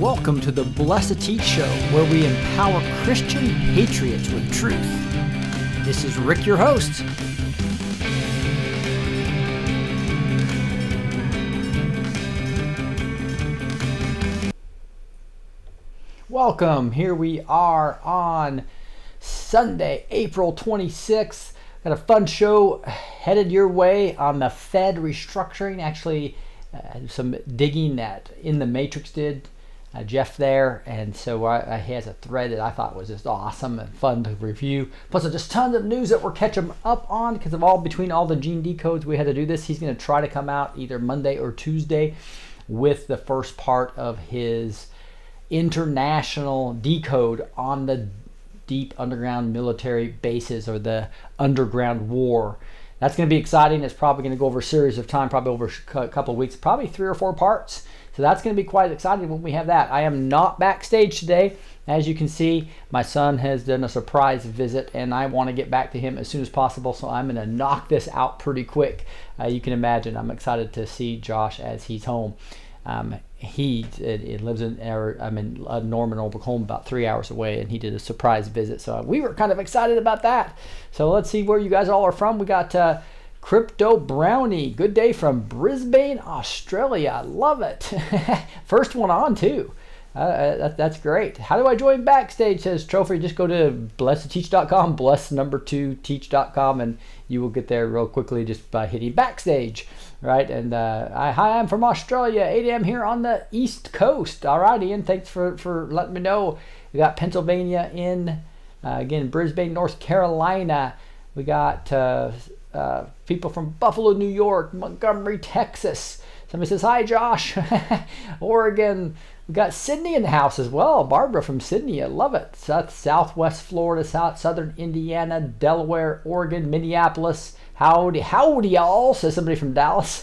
Welcome to the B2T Show, where we empower Christian patriots with truth. This is Rick, your host. Welcome. Here we are on Sunday, April 26th. Got a fun show headed your way on the Fed restructuring. Actually, some digging that In the Matrix did. Jeff there, and so I has a thread that I thought was just awesome and fun to review. Plus, just tons of news that we're catching up on because of between all the gene decodes we had to do this. He's going to try to come out either Monday or Tuesday with the first part of his international decode on the deep underground military bases or the underground war. That's going to be exciting. It's probably going to go over a series of time, probably over a couple of weeks, probably 3 or 4 parts. So that's going to be quite exciting when we have that. I am not backstage today. As you can see, my son has done a surprise visit, and I want to get back to him as soon as possible, so I'm going to knock this out pretty quick. You can imagine I'm excited to see Josh as he's home. He lives in Norman, Oklahoma, about 3 hours away, and he did a surprise visit. So we were kind of excited about that. So let's see where you guys all are from. We got Crypto Brownie, good day from Brisbane, Australia. I love it. First one on too. That's great. How do I join backstage? Says Trophy. Just go to bless2teach.com, bless2teach.com, and you will get there real quickly just by hitting backstage, right? And hi, I'm from Australia. 8 a.m. here on the East Coast. All right, Ian. Thanks for letting me know. We got Pennsylvania in again, Brisbane, North Carolina. We got people from Buffalo, New York, Montgomery, Texas. Somebody says, hi, Josh. Oregon. We got Sydney in the house as well. Barbara from Sydney. I love it. Southwest Florida, Southern Indiana, Delaware, Oregon, Minneapolis. Howdy y'all, says somebody from Dallas.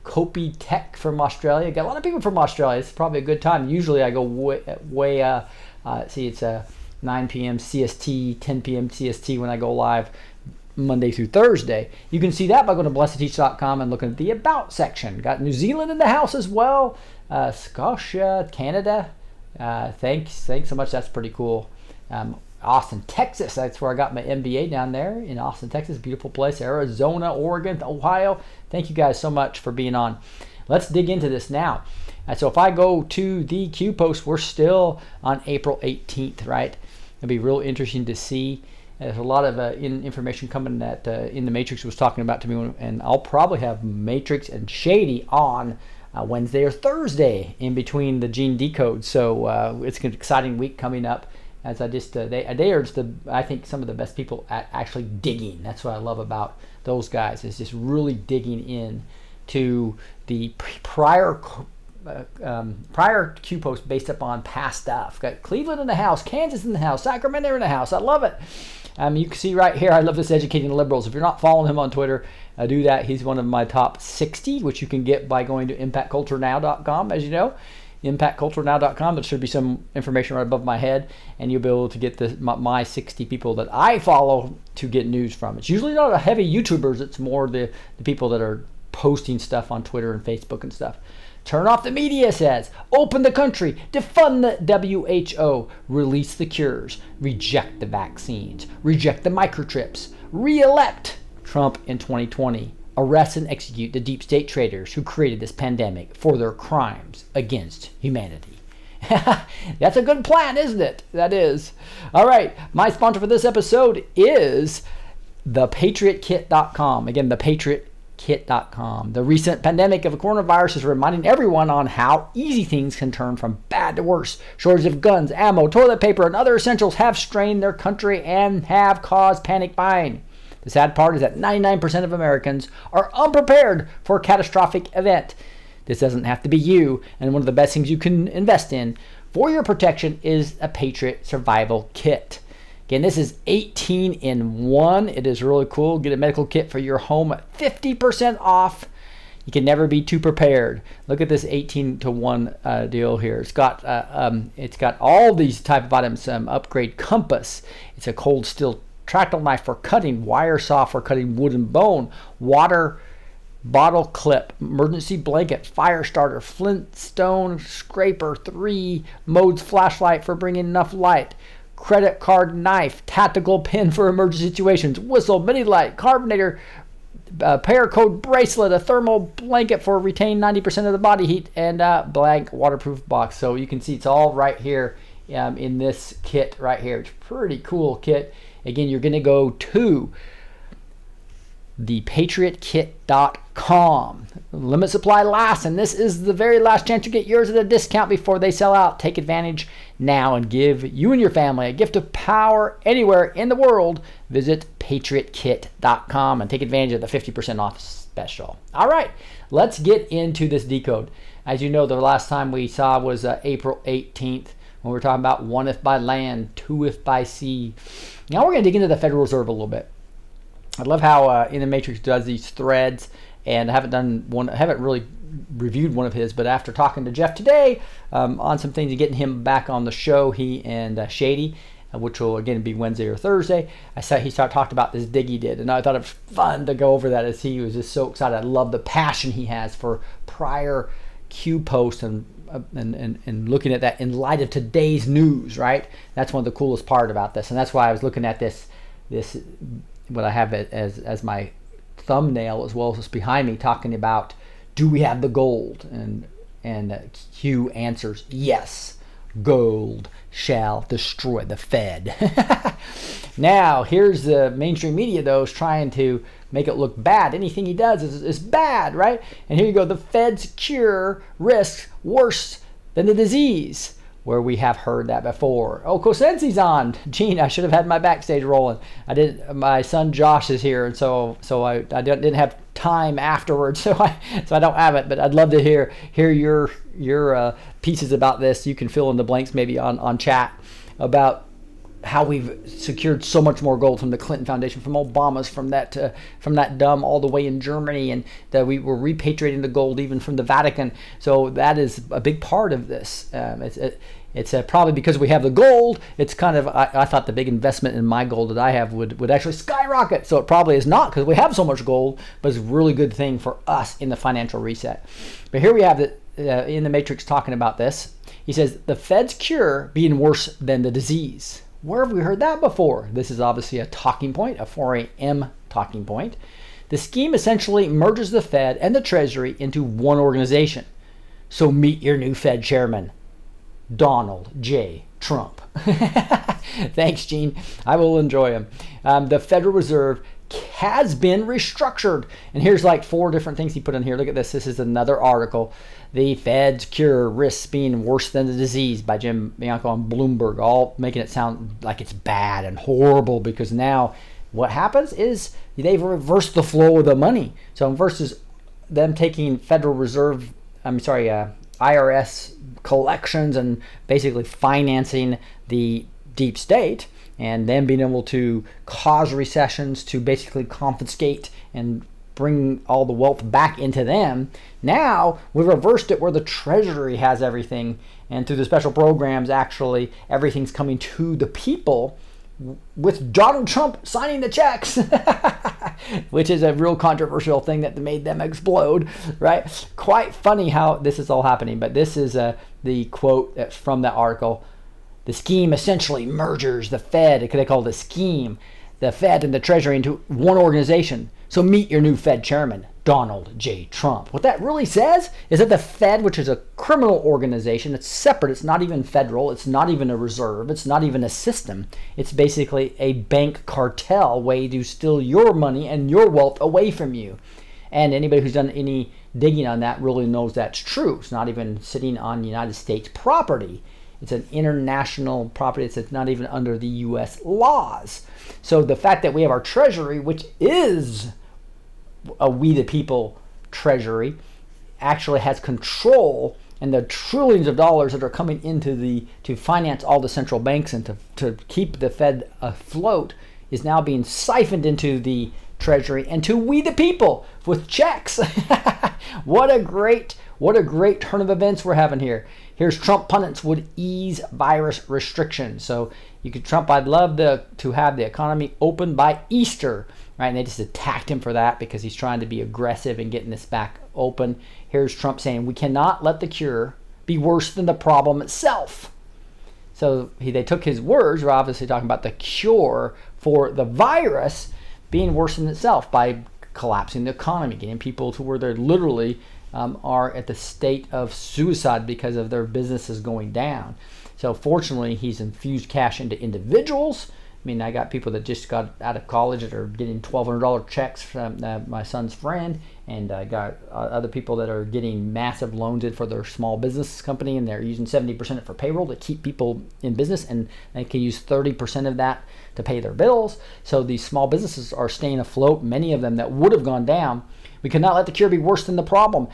Kopi Tech from Australia. Got a lot of people from Australia. It's probably a good time. Usually I go way it's 9 p.m. CST, 10 p.m. CST when I go live Monday through Thursday. You can see that by going to bless2teach.com and looking at the About section. Got New Zealand in the house as well. Scotia, Canada. Thanks so much. That's pretty cool. Austin, Texas. That's where I got my MBA, down there in Austin, Texas. Beautiful place. Arizona, Oregon, Ohio. Thank you guys so much for being on. Let's dig into this now. So if I go to the Q post, we're still on April 18th, right? It'll be real interesting to see. There's a lot of information coming that In the Matrix was talking about to me, and I'll probably have Matrix and Shady on Wednesday or Thursday in between the gene decode. So it's an exciting week coming up. As I just they are just I think some of the best people at actually digging. That's what I love about those guys, is just really digging in to the prior Q post based upon past stuff. Got Cleveland in the house, Kansas in the house, Sacramento in the house. I love it. You can see right here, I love this Educating Liberals. If you're not following him on Twitter, do that. He's one of my top 60, which you can get by going to impactculturenow.com, as you know. impactculturenow.com. There should be some information right above my head, and you'll be able to get my 60 people that I follow to get news from. It's usually not a heavy YouTubers. It's more the people that are posting stuff on Twitter and Facebook and stuff. Turn off the media, says. Open the country. Defund the WHO. Release the cures. Reject the vaccines. Reject the microchips. Re-elect Trump in 2020. Arrest and execute the deep state traitors who created this pandemic for their crimes against humanity. That's a good plan, isn't it? That is. All right. My sponsor for this episode is thepatriotkit.com. Again, thepatriotkit.com. The recent pandemic of the coronavirus is reminding everyone on how easy things can turn from bad to worse. Shortage of guns, ammo, toilet paper, and other essentials have strained their country and have caused panic buying. The sad part is that 99% of Americans are unprepared for a catastrophic event. This doesn't have to be you, and one of the best things you can invest in for your protection is a Patriot Survival Kit. Again, this is 18 in 1. It is really cool. Get a medical kit for your home at 50% off. You can never be too prepared. Look at this 18 to 1 deal here. It's got all these type of items. Upgrade compass. It's a cold steel tractile knife for cutting, wire saw for cutting wood and bone, water bottle clip, emergency blanket, fire starter, Flintstone scraper, 3 modes flashlight for bringing enough light, credit card knife, tactical pin for emergency situations, whistle, mini light, carbonator, paracord bracelet, a thermal blanket for retain 90% of the body heat, and a blank waterproof box. So you can see it's all right here in this kit right here. It's a pretty cool kit. Again, you're going to go to thepatriotkit.com. Limit supply lasts, and this is the very last chance to get yours at a discount before they sell out. Take advantage now and give you and your family a gift of power anywhere in the world. Visit patriotkit.com and take advantage of the 50% off special. All right, let's get into this decode. As you know, the last time we saw was April 18th when we were talking about 1 if by land, 2 if by sea. Now we're going to dig into the Federal Reserve a little bit. I love how In the Matrix does these threads, and I haven't really reviewed one of his, but after talking to Jeff today on some things and getting him back on the show, he and Shady, which will again be Wednesday or Thursday, he talked about this dig he did, and I thought it was fun to go over that as he was just so excited. I love the passion he has for prior Q posts and looking at that in light of today's news, right? That's one of the coolest part about this, and that's why I was looking at this what I have it as my thumbnail as well as behind me, talking about, do we have the gold? And Q answers, yes, gold shall destroy the Fed. Now, here's the mainstream media, though, is trying to make it look bad. Anything he does is bad, right? And here you go, the Fed's cure risks worse than the disease, where we have heard that before. Oh, Cosensi's on. Gene, I should have had my backstage rolling. My son Josh is here, and so I didn't have time afterwards, so I don't have it. But I'd love to hear your pieces about this. You can fill in the blanks maybe on chat about how we've secured so much more gold from the Clinton Foundation, from Obama's, from that dumb all the way in Germany, and that we were repatriating the gold even from the Vatican. So that is a big part of this. It's probably because we have the gold. It's kind of, I thought the big investment in my gold that I have would actually skyrocket. So it probably is not, because we have so much gold, but it's a really good thing for us in the financial reset. But here we have In the Matrix talking about this. He says, the Fed's cure being worse than the disease. Where have we heard that before? This is obviously a talking point, a 4 a.m. talking point. The scheme essentially merges the Fed and the Treasury into one organization. So meet your new Fed chairman, Donald J. Trump. Thanks, Gene. I will enjoy him. The Federal Reserve has been restructured. And here's like 4 different things he put in here. Look at this. This is another article. The Fed's cure risks being worse than the disease by Jim Bianco on Bloomberg, all making it sound like it's bad and horrible, because now what happens is they've reversed the flow of the money. So versus them taking IRS collections and basically financing the deep state, and then being able to cause recessions to basically confiscate and bring all the wealth back into them. Now we've reversed it where the Treasury has everything, and through the special programs, actually everything's coming to the people, with Donald Trump signing the checks, which is a real controversial thing that made them explode, right? Quite funny how this is all happening, but this is the quote that's from that article. The scheme essentially mergers the Fed, they call it a scheme, the Fed and the Treasury into one organization. So meet your new Fed chairman, Donald J. Trump. What that really says is that the Fed, which is a criminal organization, it's separate, it's not even federal, it's not even a reserve, it's not even a system. It's basically a bank cartel way to steal your money and your wealth away from you. And anybody who's done any digging on that really knows that's true. It's not even sitting on United States property. It's an international property. It's not even under the U.S. laws. So the fact that we have our Treasury, which is a we the people Treasury, actually has control, and the trillions of dollars that are coming into to finance all the central banks and to keep the Fed afloat is now being siphoned into the Treasury and to we the people with checks. What a great turn of events we're having here. Here's Trump pundits would ease virus restrictions. So you could Trump, I'd love to have the economy open by Easter. right? And they just attacked him for that because he's trying to be aggressive and getting this back open. Here's Trump saying, we cannot let the cure be worse than the problem itself. So they took his words. We're obviously talking about the cure for the virus being worse than itself by collapsing the economy, getting people to where they're literally are at the state of suicide because of their businesses going down. So fortunately, he's infused cash into individuals. I mean, I got people that just got out of college that are getting $1,200 checks from my son's friend, and I got other people that are getting massive loans in for their small business company, and they're using 70% of it for payroll to keep people in business, and they can use 30% of that to pay their bills. So these small businesses are staying afloat, many of them that would have gone down. We cannot let the cure be worse than the problem.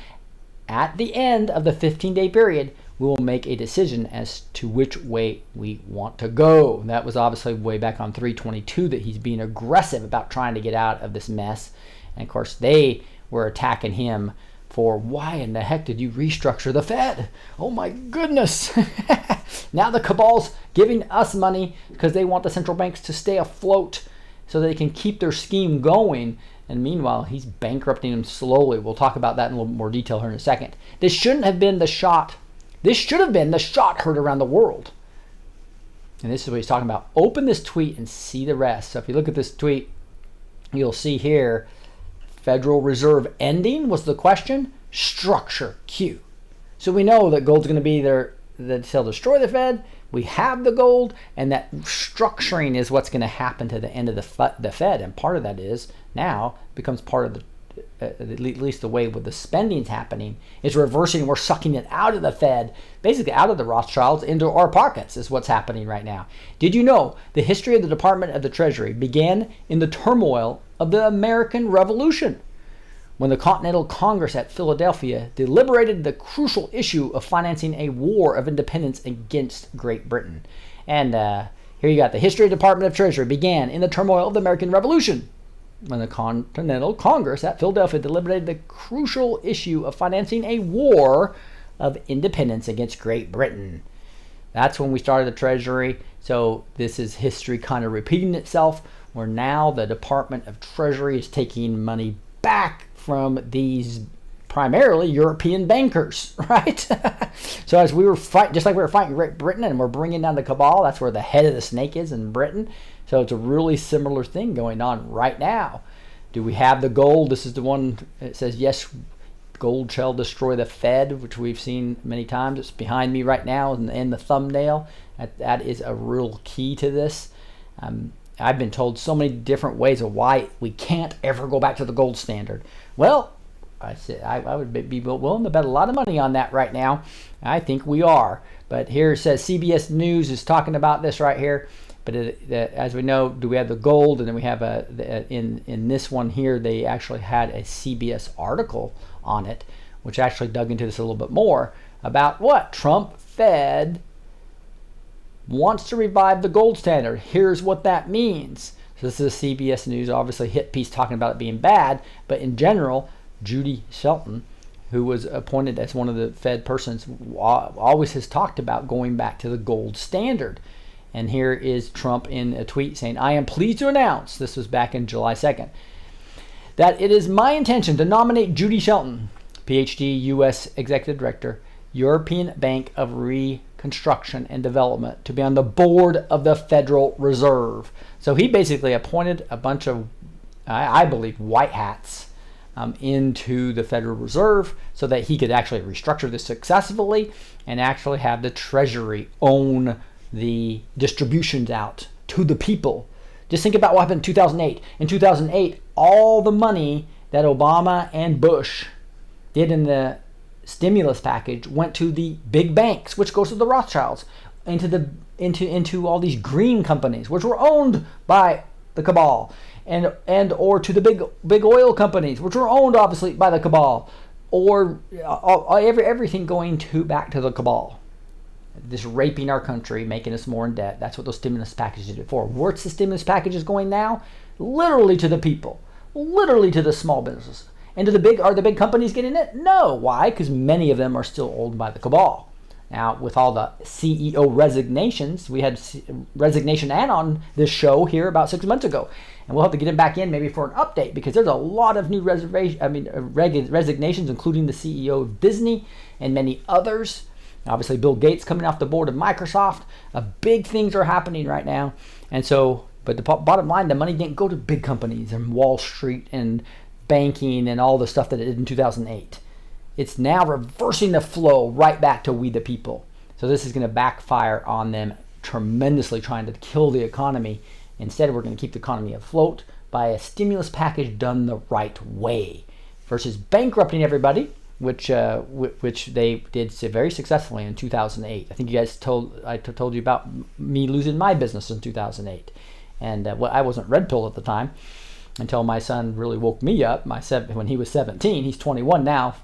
At the end of the 15-day period, we will make a decision as to which way we want to go. That was obviously way back on 3/22 that he's being aggressive about trying to get out of this mess. And of course, they were attacking him for, why in the heck did you restructure the Fed? Oh my goodness. Now the cabal's giving us money because they want the central banks to stay afloat so they can keep their scheme going. And meanwhile, he's bankrupting them slowly. We'll talk about that in a little more detail here in a second. This shouldn't have been the shot. This should have been the shot heard around the world. And this is what he's talking about. Open this tweet and see the rest. So if you look at this tweet, you'll see here, Federal Reserve ending was the question. Structure Q. So we know that gold's going to be there, that they'll destroy the Fed. We have the gold, and that structuring is what's going to happen to the end of the Fed. And part of that is now becomes part of the at least the way with the spending's happening, is reversing. We're sucking it out of the Fed, basically out of the Rothschilds into our pockets is what's happening right now. Did you know the history of the Department of the Treasury began in the turmoil of the American Revolution, when the Continental Congress at Philadelphia deliberated the crucial issue of financing a war of independence against Great Britain. And here you got the history of the Department of Treasury began in the turmoil of the American Revolution, when the Continental Congress at Philadelphia deliberated the crucial issue of financing a war of independence against Great Britain. That's when we started the Treasury. So this is history kind of repeating itself, where now the Department of Treasury is taking money back from these primarily European bankers, right? So as we were fighting, just like we were fighting Great Britain and we're bringing down the cabal, that's where the head of the snake is in Britain. So it's a really similar thing going on right now. Do we have the gold? This is the one that says, yes, gold shall destroy the Fed, which we've seen many times. It's behind me right now in the thumbnail. That is a real key to this. I've been told so many different ways of why we can't ever go back to the gold standard. Well, I said I would be willing to bet a lot of money on that right now. I think we are. But here it says CBS News is talking about this right here. But as we know, do we have the gold? And then we have in this one here, they actually had a CBS article on it, which actually dug into this a little bit more about what Trump Fed wants to revive the gold standard. Here's what that means. So this is a CBS News, obviously hit piece talking about it being bad, but in general, Judy Shelton, who was appointed as one of the Fed persons, always has talked about going back to the gold standard. And here is Trump in a tweet saying, I am pleased to announce, this was back in July 2nd, that it is my intention to nominate Judy Shelton, PhD, U.S. Executive Director, European Bank of Reconstruction and Development, to be on the board of the Federal Reserve. So he basically appointed a bunch of, I believe, white hats into the Federal Reserve so that he could actually restructure this successfully and actually have the Treasury own the distributions out to the people. Just think about what happened in 2008. In 2008, all the money that Obama and Bush did in the stimulus package went to the big banks, which goes to the Rothschilds, into all these green companies, which were owned by the cabal, and or to the big oil companies, which were owned obviously by the cabal, or everything going back to the cabal. This raping our country, making us more in debt. That's what those stimulus packages did for. Where's the stimulus packages going now? Literally to the people, literally to the small businesses. And are the big companies getting it? No. Why? Because many of them are still owned by the cabal. Now, with all the CEO resignations, we had resignation Ann on this show here about 6 months ago. And we'll have to get him back in maybe for an update, because there's a lot of new resignations, including the CEO of Disney and many others. Obviously, Bill Gates coming off the board of Microsoft. Big things are happening right now. And so, but the bottom line, the money didn't go to big companies and Wall Street and banking and all the stuff that it did in 2008. It's now reversing the flow right back to we the people. So this is going to backfire on them tremendously, trying to kill the economy. Instead, we're going to keep the economy afloat by a stimulus package done the right way, versus bankrupting everybody, which they did very successfully in 2008. I think you guys told you about me losing my business in 2008, and I wasn't red pilled at the time until my son really woke me up. When he was 17, he's 21 now.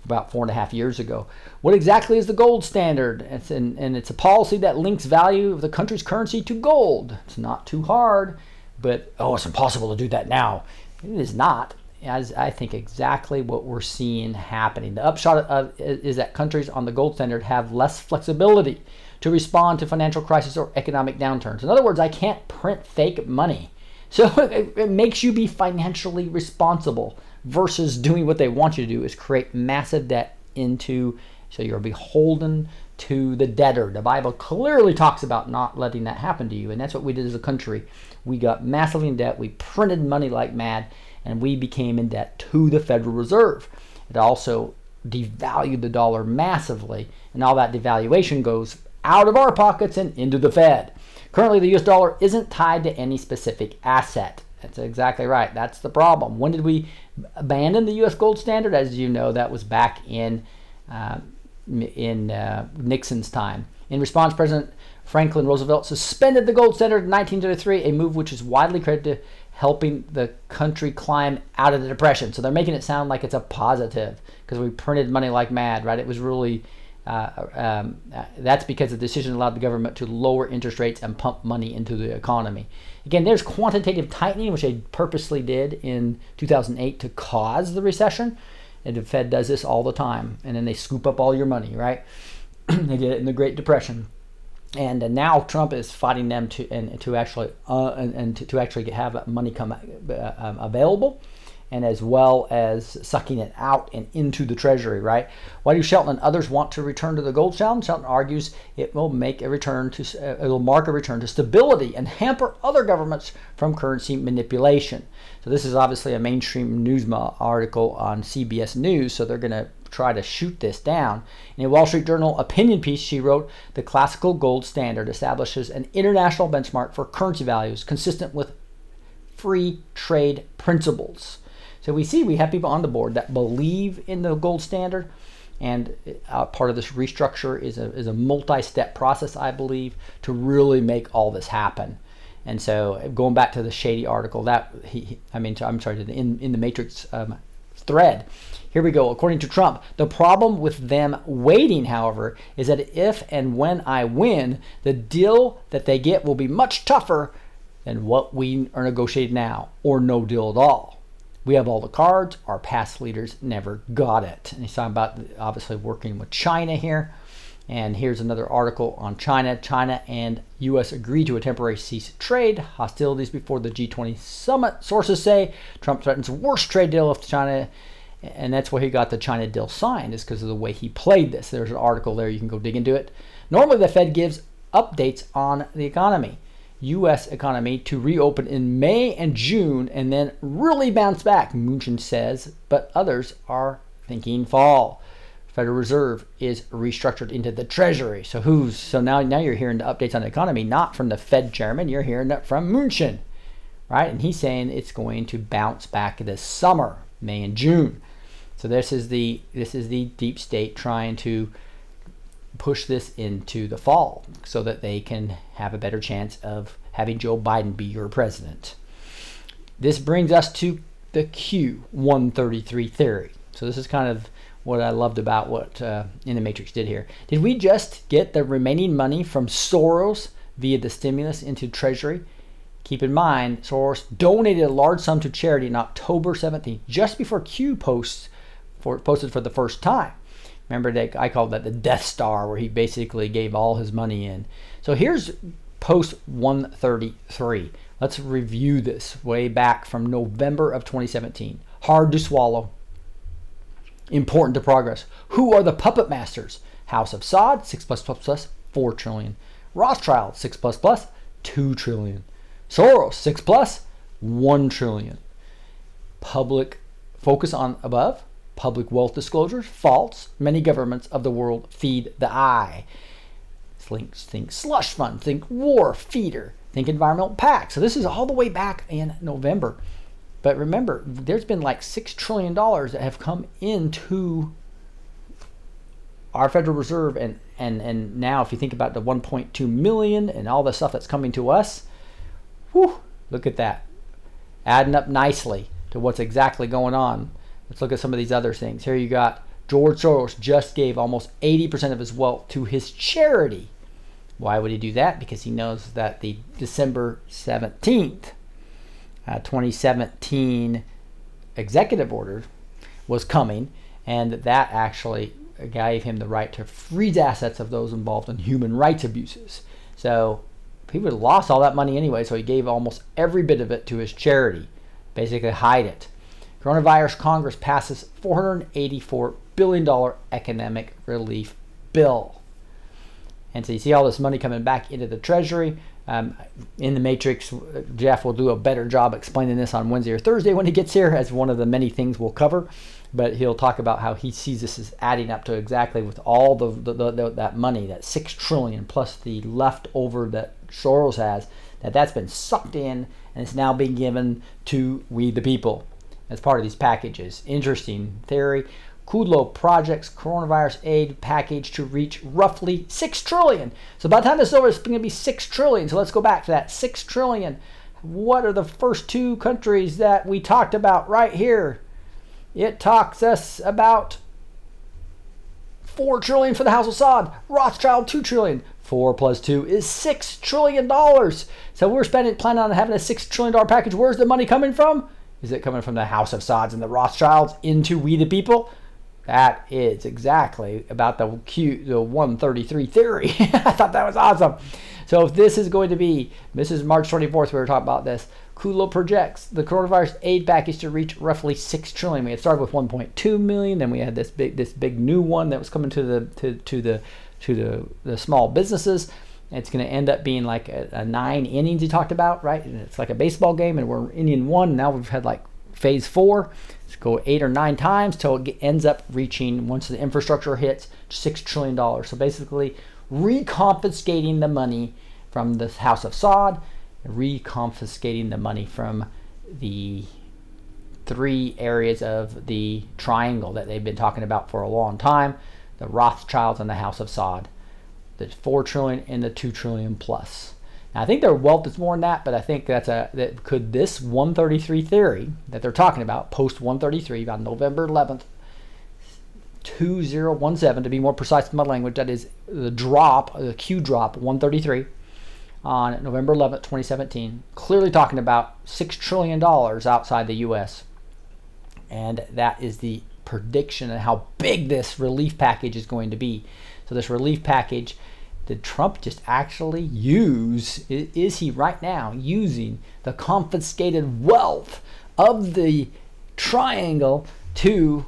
About 4.5 years ago. What exactly is the gold standard? It's a policy that links value of the country's currency to gold. It's not too hard, but it's impossible to do that now. It is not, as I think exactly what we're seeing happening. The upshot is that countries on the gold standard have less flexibility to respond to financial crisis or economic downturns. In other words, I can't print fake money. So it makes you be financially responsible, versus doing what they want you to do, is create massive debt so you're beholden to the debtor. The Bible clearly talks about not letting that happen to you, and that's what we did as a country. We got massively in debt, we printed money like mad, and we became in debt to the Federal Reserve. It also devalued the dollar massively, and all that devaluation goes out of our pockets and into the Fed. Currently, the US dollar isn't tied to any specific asset. That's exactly right. That's the problem. When did we abandon the U.S. gold standard? As you know, that was back in Nixon's time. In response, President Franklin Roosevelt suspended the gold standard in 1933, a move which is widely credited to helping the country climb out of the Depression. So they're making it sound like it's a positive because we printed money like mad, right? It was really that's because the decision allowed the government to lower interest rates and pump money into the economy. Again, there's quantitative tightening, which they purposely did in 2008 to cause the recession. And the Fed does this all the time. And then they scoop up all your money, right? They did it in the Great Depression. And now Trump is fighting them to actually have money come available, and as well as sucking it out and into the Treasury, right? Why do Shelton and others want to return to the gold standard? Shelton argues it will mark a return to stability and hamper other governments from currency manipulation. So this is obviously a mainstream news article on CBS News, so they're going to try to shoot this down. In a Wall Street Journal opinion piece, she wrote, "The classical gold standard establishes an international benchmark for currency values consistent with free trade principles." So we have people on the board that believe in the gold standard, and part of this restructure is a multi-step process, I believe, to really make all this happen. And so going back to the shady article in the Matrix thread, here we go. According to Trump, the problem with them waiting, however, is that if and when I win, the deal that they get will be much tougher than what we are negotiating now, or no deal at all. We have all the cards. Our past leaders never got it. And he's talking about obviously working with China here. And here's another article on China. China and U.S. agreed to a temporary cease trade hostilities before the G20 summit. Sources say Trump threatens worst trade deal with China. And that's where he got the China deal signed, is because of the way he played this. There's an article there. You can go dig into it. Normally, the Fed gives updates on the economy. U.S. economy to reopen in May and June and then really bounce back, Mnuchin says, but others are thinking fall. Federal Reserve is restructured into the Treasury. So now you're hearing the updates on the economy, not from the Fed chairman, you're hearing it from Mnuchin, right? And he's saying it's going to bounce back this summer, May and June. So this is the deep state trying to push this into the fall so that they can have a better chance of having Joe Biden be your president. This brings us to the Q133 theory. So this is kind of what I loved about what In the Matrix did here. Did we just get the remaining money from Soros via the stimulus into Treasury? Keep in mind, Soros donated a large sum to charity on October 17th, just before Q posted for the first time. Remember that I called that the Death Star, where he basically gave all his money in. So here's post 133. Let's review this way back from November of 2017. Hard to swallow. Important to progress. Who are the puppet masters? House of Saud, 6 plus plus plus, 4 trillion. Rothschild, 6 plus plus, 2 trillion. Soros, 6 plus, 1 trillion. Public focus on above. Public wealth disclosures, false. Many governments of the world feed the eye. Think slush fund, think war feeder, think environmental pact. So this is all the way back in November. But remember, there's been like $6 trillion that have come into our Federal Reserve, and now if you think about the 1.2 million and all the stuff that's coming to us, whew, look at that. Adding up nicely to what's exactly going on. Let's look at some of these other things. Here you got George Soros just gave almost 80% of his wealth to his charity. Why would he do that? Because he knows that the December 17th, 2017 executive order was coming, and that actually gave him the right to freeze assets of those involved in human rights abuses. So he would have lost all that money anyway, so he gave almost every bit of it to his charity, basically hide it. Coronavirus Congress passes $484 billion economic relief bill. And so you see all this money coming back into the Treasury. In the Matrix, Jeff will do a better job explaining this on Wednesday or Thursday when he gets here, as one of the many things we'll cover. But he'll talk about how he sees this as adding up to exactly with all that money, that $6 trillion plus the leftover that Soros has, that's been sucked in and it's now being given to we the people as part of these packages. Interesting theory. Kudlow projects coronavirus aid package to reach roughly $6 trillion. So by the time this is over, it's going to be $6 trillion. So let's go back to that $6 trillion. What are the first two countries that we talked about right here? It talks us about $4 trillion for the House of Saud. Rothschild, $2 trillion. 4 plus 2 is $6 trillion. So we're planning on having a $6 trillion package. Where's the money coming from? Is it coming from the House of Sauds and the Rothschilds into we the people? That is exactly about the 133 theory. I thought that was awesome. So if this is going to be, this is March 24th, we were talking about this. Kudlow projects the coronavirus aid package to reach roughly $6 trillion. We had started with 1.2 million, then we had this big new one that was coming to the small businesses. It's going to end up being like a 9 innings he talked about, right? And it's like a baseball game, and we're inning 1. Now we've had like phase 4. Let's go 8 or 9 times till it ends up reaching, once the infrastructure hits, $6 trillion. So basically reconfiscating the money from the House of Saud, reconfiscating the money from the 3 areas of the triangle that they've been talking about for a long time, the Rothschilds and the House of Saud. The 4 trillion and the 2 trillion plus. Now, I think their wealth is more than that, but I think that could this 133 theory that they're talking about, post 133 on November 11th, 2017 to be more precise in my language, that is the Q drop 133 on November 11th, 2017, clearly talking about $6 trillion outside the U.S. And that is the prediction of how big this relief package is going to be. So this relief package, did Trump just actually use, is he right now using the confiscated wealth of the triangle to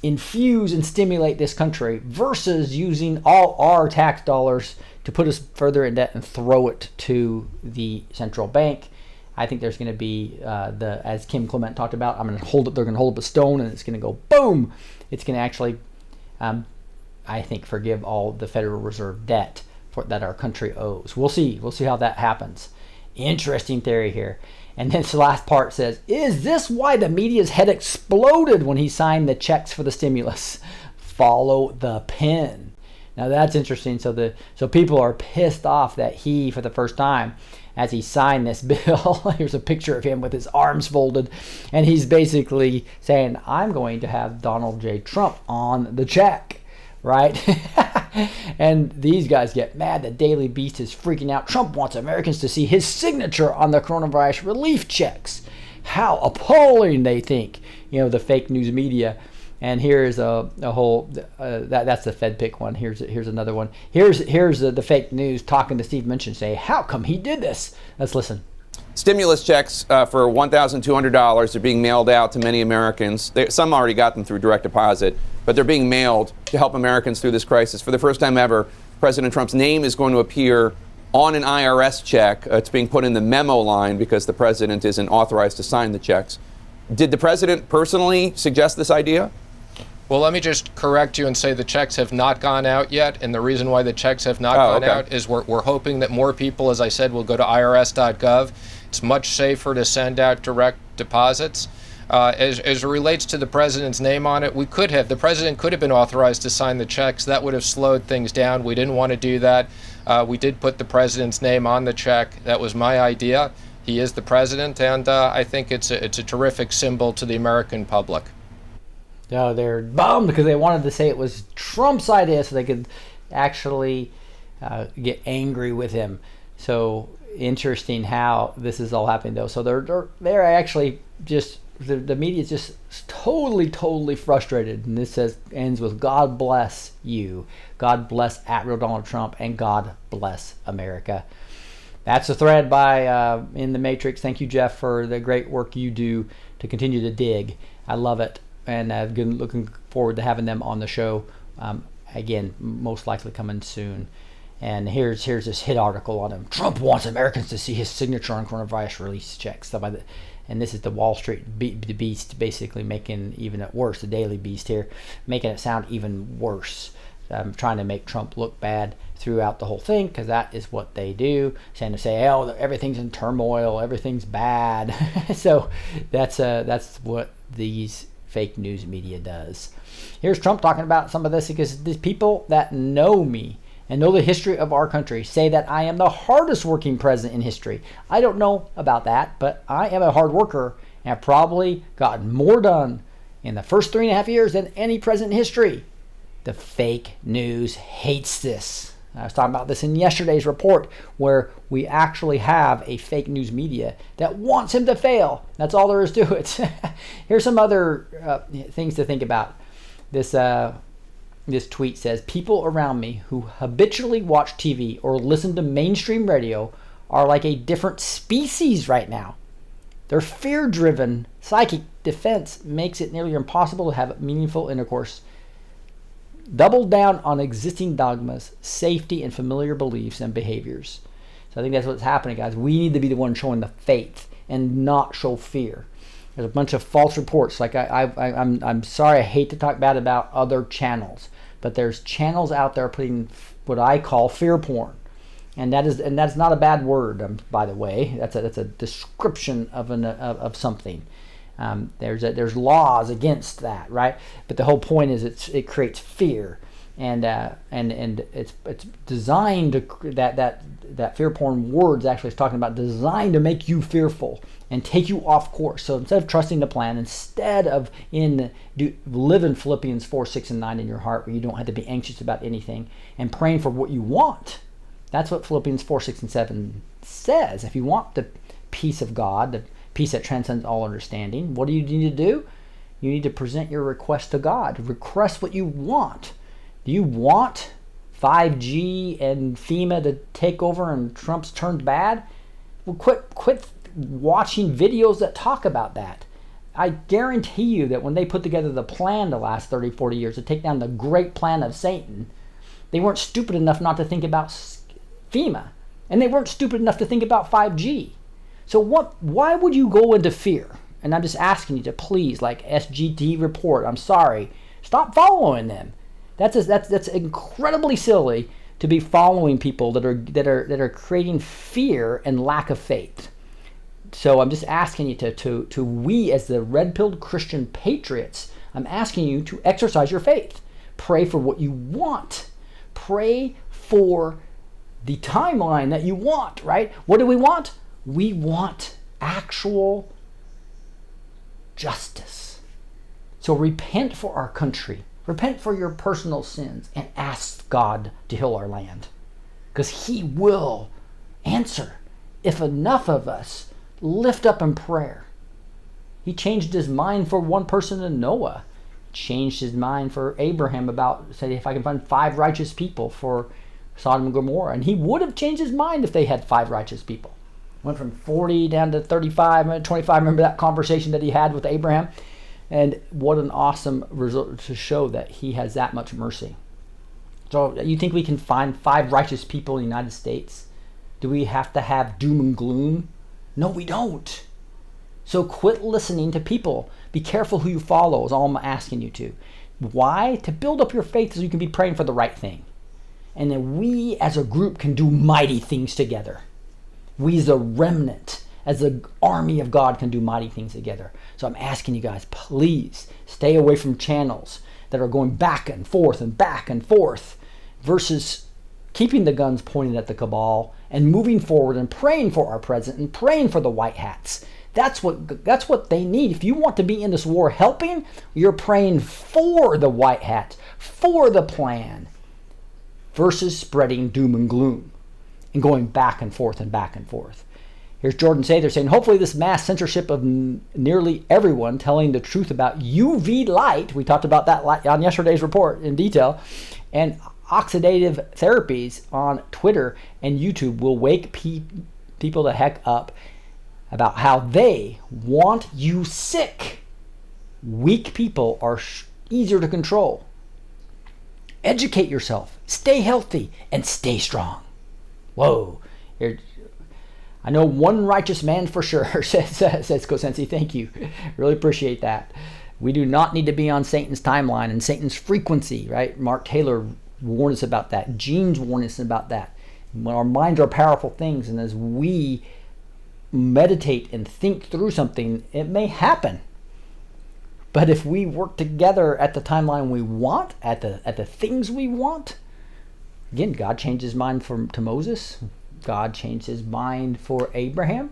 infuse and stimulate this country versus using all our tax dollars to put us further in debt and throw it to the central bank? I think there's going to be, as Kim Clement talked about, they're going to hold up a stone and it's going to go boom. It's going to actually, I think, forgive all the Federal Reserve debt that our country owes. We'll see how that happens. Interesting theory here. And then the last part says, is this why the media's head exploded when he signed the checks for the stimulus? Follow the pen. Now that's interesting. So people are pissed off that he, for the first time, as he signed this bill, here's a picture of him with his arms folded, and he's basically saying, I'm going to have Donald J. Trump on the check, right? And these guys get mad. The Daily Beast is freaking out. Trump wants Americans to see his signature on the coronavirus relief checks. How appalling, they think, the fake news media. And here's a whole that's the Fed pick one. Here's another one. Here's the fake news talking to Steve Mnuchin, say, how come he did this? Let's listen. Stimulus checks for $1,200 are being mailed out to many Americans. Some already got them through direct deposit, but they're being mailed to help Americans through this crisis. For the first time ever, President Trump's name is going to appear on an IRS check. It's being put in the memo line because the president isn't authorized to sign the checks. Did the president personally suggest this idea? Well, let me just correct you and say the checks have not gone out yet. And the reason why the checks have not gone out is we're hoping that more people, as I said, will go to irs.gov. It's much safer to send out direct deposits. As it relates to the president's name on it, the president could have been authorized to sign the checks. That would have slowed things down. We didn't want to do that. We did put the president's name on the check. That was my idea. He is the president, and I think it's a terrific symbol to the American public. No, they're bummed because they wanted to say it was Trump's idea so they could actually get angry with him. So interesting how this is all happening, though. So they're actually just the media is just totally frustrated. And this ends with God bless you, God bless @real Donald Trump, and God bless America. That's a thread by In the Matrix. Thank you, Jeff, for the great work you do to continue to dig. I love it. And looking forward to having them on the show again, most likely coming soon. And here's this hit article on him. Trump wants Americans to see his signature on coronavirus release checks. Stuff like that. And this is the Wall Street Beast basically making even it worse. The Daily Beast here, making it sound even worse. Trying to make Trump look bad throughout the whole thing, because that is what they do. Saying oh, everything's in turmoil, everything's bad. So that's what these fake news media does. Here's Trump talking about some of this, because these people that know me and know the history of our country say that I am the hardest working president in history. I don't know about that, but I am a hard worker and have probably gotten more done in the first 3.5 years than any president in history. The fake news hates this. I was talking about this in yesterday's report, where we actually have a fake news media that wants him to fail. That's all there is to it. Here's some other things to think about. This tweet says, people around me who habitually watch TV or listen to mainstream radio are like a different species right now. Their fear-driven psychic defense makes it nearly impossible to have meaningful intercourse. Double down on existing dogmas, safety, and familiar beliefs and behaviors. So I think that's what's happening, guys. We need to be the one showing the faith and not show fear. There's a bunch of false reports. Like I'm sorry, I hate to talk bad about other channels, but there's channels out there putting what I call fear porn, and that's not a bad word, by the way. That's a description of something. There's laws against that, right? But the whole point is it creates fear, and it's designed to that fear porn words actually is talking about designed to make you fearful and take you off course. So instead of trusting the plan, instead of live in Philippians 4, 6, and 9 in your heart, where you don't have to be anxious about anything and praying for what you want. That's what Philippians 4, 6, and 7 says. If you want the peace of God, the peace that transcends all understanding, what do you need to do? You need to present your request to God. Request what you want. Do you want 5G and FEMA to take over and Trump's turned bad? Well, quit watching videos that talk about that. I guarantee you that when they put together the plan the last 30, 40 years to take down the great plan of Satan, they weren't stupid enough not to think about FEMA. And they weren't stupid enough to think about 5G. So why would you go into fear? And I'm just asking you to please, like SGT report, I'm sorry, stop following them. That's incredibly silly to be following people that are creating fear and lack of faith. So I'm just asking you to we as the red-pilled Christian patriots, I'm asking you to exercise your faith. Pray for what you want. Pray for the timeline that you want, right? What do we want? We want actual justice. So repent for our country. Repent for your personal sins and ask God to heal our land. Because He will answer if enough of us lift up in prayer. He changed His mind for one person in Noah. changed his mind for Abraham about, said, if I can find 5 righteous people for Sodom and Gomorrah. And he would have changed his mind if they had 5 righteous people. Went from 40 down to 35, 25. Remember that conversation that he had with Abraham? And what an awesome result to show that he has that much mercy. So you think we can find 5 righteous people in the United States? Do we have to have doom and gloom? No, we don't. So quit listening to people. Be careful who you follow is all I'm asking you to. Why? To build up your faith so you can be praying for the right thing. And then we as a group can do mighty things together. We as a remnant, as an army of God, can do mighty things together. So I'm asking you guys, please stay away from channels that are going back and forth versus keeping the guns pointed at the cabal and moving forward and praying for our president and praying for the white hats. That's what they need. If you want to be in this war helping, you're praying for the white hat, for the plan, versus spreading doom and gloom and going back and forth and back and forth. Here's Jordan Sather saying, hopefully this mass censorship of nearly everyone telling the truth about UV light, we talked about that on yesterday's report in detail, and oxidative therapies on Twitter and YouTube will wake people the heck up about how they want you sick. Weak people are easier to control. Educate yourself, stay healthy, and stay strong. Whoa. I know one righteous man for sure, says Kosensi. Thank you. Really appreciate that. We do not need to be on Satan's timeline and Satan's frequency, right? Mark Taylor warned us about that. Gene's warned us about that. When our minds are powerful things, and as we meditate and think through something, it may happen. But if we work together at the timeline we want, at the things we want, again, God changed his mind to Moses. God changed his mind for Abraham.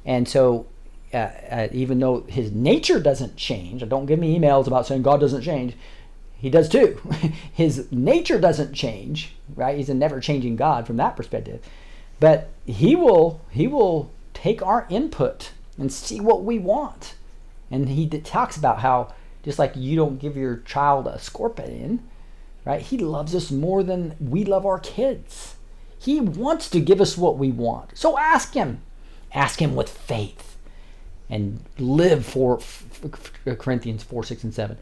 And so even though his nature doesn't change, don't give me emails about saying God doesn't change. He does too. His nature doesn't change, right? He's a never-changing God from that perspective. But he will take our input and see what we want. And he talks about how, just like you don't give your child a scorpion, right? He loves us more than we love our kids. He wants to give us what we want. So ask him. Ask him with faith. And live for Corinthians 4, 6, and 7.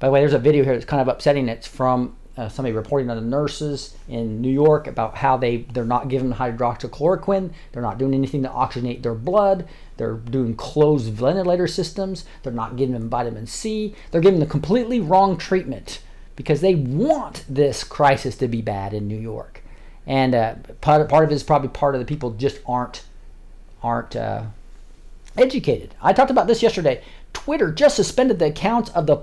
By the way, there's a video here that's kind of upsetting. It's from somebody reporting on the nurses in New York about how they're not giving hydroxychloroquine. They're not doing anything to oxygenate their blood. They're doing closed ventilator systems. They're not giving them vitamin C. They're giving them completely wrong treatment because they want this crisis to be bad in New York. And part of it is probably part of the people just aren't educated. I talked about this yesterday. Twitter just suspended the accounts of the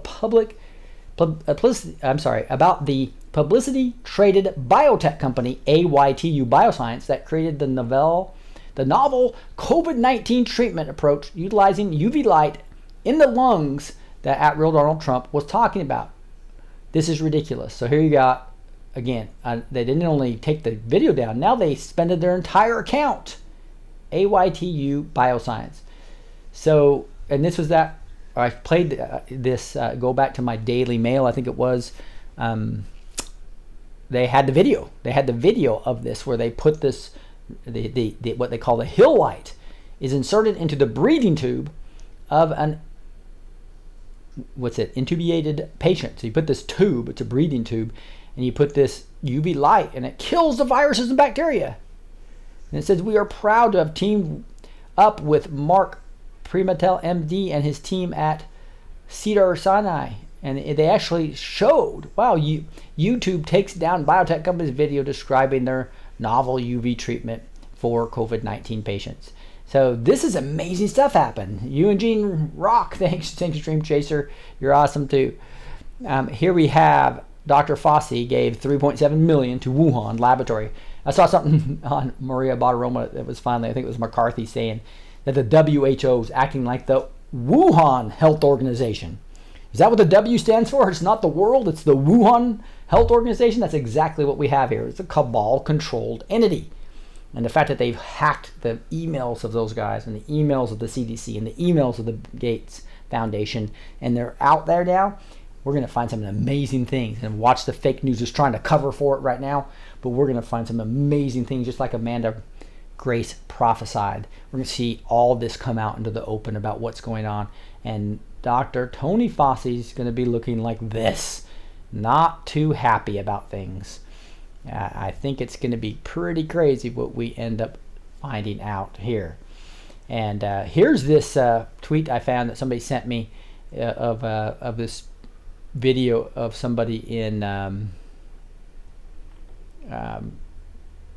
about the publicity traded biotech company AYTU Bioscience that created the novel COVID-19 treatment approach utilizing UV light in the lungs that @Real Donald Trump was talking about. This is ridiculous. So here you got, again, they didn't only take the video down, now they suspended their entire account. AYTU Bioscience. So, and this was that, I played this, go back to my Daily Mail, I think it was, they had the video. They had the video of this where they put this, the what they call the hill light is inserted into the breathing tube of an, intubated patient. So you put this tube, it's a breathing tube, and you put this UV light and it kills the viruses and bacteria. And it says, we are proud to have teamed up with Mark Primatel, MD, and his team at Cedar Sinai. And they actually showed, wow, YouTube takes down biotech company's video describing their novel UV treatment for COVID-19 patients. So this is amazing stuff happened. You and Gene rock. Thanks, Dream Chaser. You're awesome too. Here we have Dr. Fauci gave $3.7 million to Wuhan laboratory. I saw something on Maria Bartiromo that was finally, I think it was McCarthy, saying that the WHO is acting like the Wuhan Health Organization. Is that what the W stands for? It's not the world, it's the Wuhan Health Organization. That's exactly what we have here. It's a cabal-controlled entity. And the fact that they've hacked the emails of those guys and the emails of the CDC and the emails of the Gates Foundation, and they're out there now, We're going to find some amazing things. And watch the fake news is trying to cover for it right now. But we're going to find some amazing things, just like Amanda Grace prophesied. We're going to see all this come out into the open about what's going on. And Dr. Tony Fauci is going to be looking like this. Not too happy about things. I think it's going to be pretty crazy what we end up finding out here. And here's this tweet I found that somebody sent me of this video of somebody in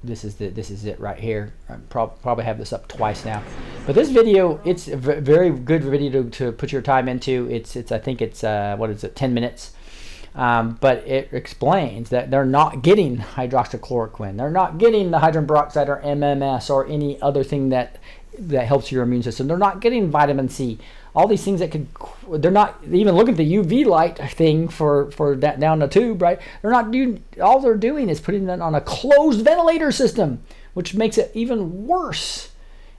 this is it right here. I probably have this up twice now, but this video, it's a very good video to put your time into. It's I think it's 10 minutes. But it explains that they're not getting hydroxychloroquine. They're not getting the hydrogen peroxide or MMS or any other thing that helps your immune system. They're not getting vitamin C. All these things that could, they're not even looking at the UV light thing for that down the tube, right? They're not doing, all they're doing is putting it on a closed ventilator system, which makes it even worse.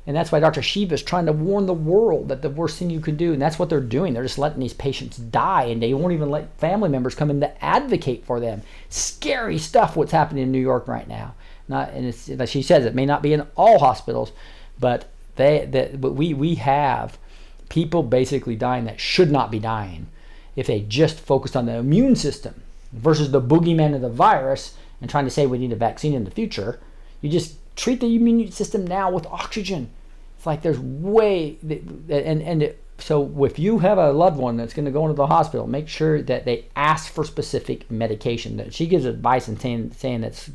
And that's why Dr. Shiva is trying to warn the world that the worst thing you could do, and that's what they're doing. They're just letting these patients die, and they won't even let family members come in to advocate for them. Scary stuff what's happening in New York right now. And it's, like she says, it may not be in all hospitals, but we have people basically dying that should not be dying if they just focused on the immune system versus the boogeyman of the virus and trying to say we need a vaccine in the future. You just treat the immune system now with oxygen. It's like there's so if you have a loved one that's going to go into the hospital, make sure that they ask for specific medication. That she gives advice and saying that's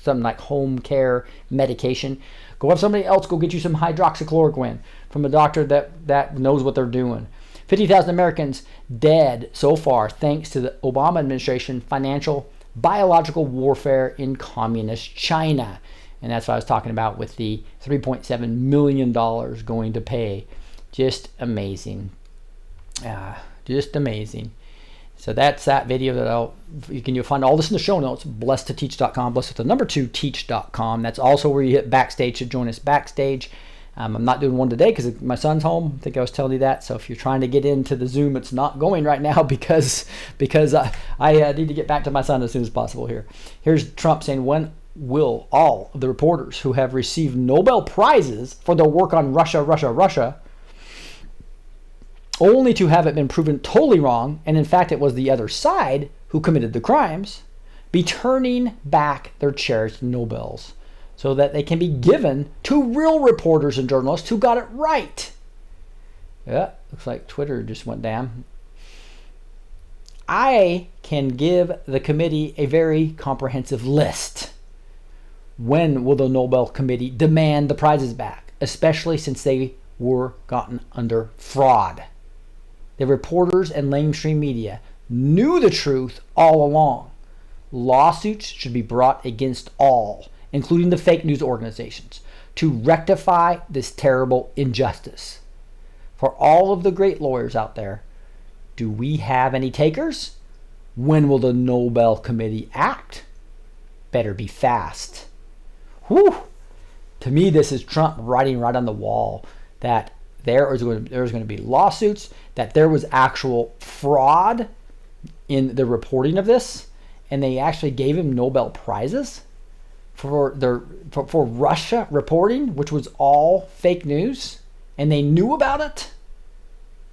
something like home care medication. Go have somebody else go get you some hydroxychloroquine from a doctor that knows what they're doing. 50,000 Americans dead so far thanks to the Obama administration financial biological warfare in communist China. And that's what I was talking about with the $3.7 million going to pay. Just amazing. Just amazing. So that's that video that you'll find all this in the show notes. blessedtoteach.com, blessed with the number 2 teach.com. That's also where you hit backstage to join us backstage. I'm not doing one today because my son's home. I think I was telling you that. So if you're trying to get into the Zoom, it's not going right now because I need to get back to my son as soon as possible here. Here's Trump saying, when will all of the reporters who have received Nobel Prizes for their work on Russia, only to have it been proven totally wrong, and in fact it was the other side who committed the crimes, be turning back their cherished Nobels so that they can be given to real reporters and journalists who got it right? Yeah, looks like Twitter just went down. I can give the committee a very comprehensive list. When will the Nobel Committee demand the prizes back, especially since they were gotten under fraud? The reporters and mainstream media knew the truth all along. Lawsuits should be brought against all, including the fake news organizations, to rectify this terrible injustice. For all of the great lawyers out there, do we have any takers? When will the Nobel Committee act? Better be fast. Whew. To me, this is Trump writing right on the wall that there's going to be lawsuits, that there was actual fraud in the reporting of this, and they actually gave him Nobel Prizes for Russia reporting, which was all fake news, and they knew about it.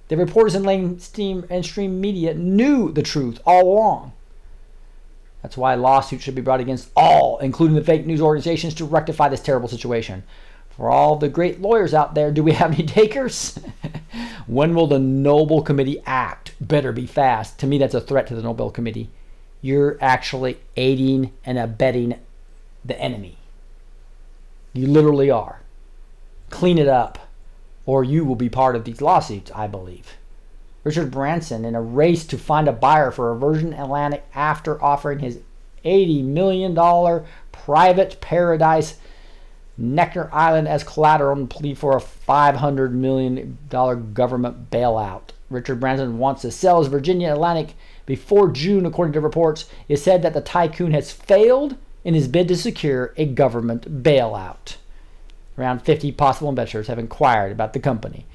The reporters in mainstream media knew the truth all along. That's why lawsuits should be brought against all, including the fake news organizations, to rectify this terrible situation. For all the great lawyers out there, do we have any takers? When will the Nobel Committee act? Better be fast. To me, that's a threat to the Nobel Committee. You're actually aiding and abetting the enemy. You literally are. Clean it up, or you will be part of these lawsuits, I believe. Richard Branson, in a race to find a buyer for a Virgin Atlantic after offering his $80 million private paradise Necker Island as collateral and plea for a $500 million government bailout. Richard Branson wants to sell his Virginia Atlantic before June, according to reports. It said that the tycoon has failed in his bid to secure a government bailout. Around 50 possible investors have inquired about the company.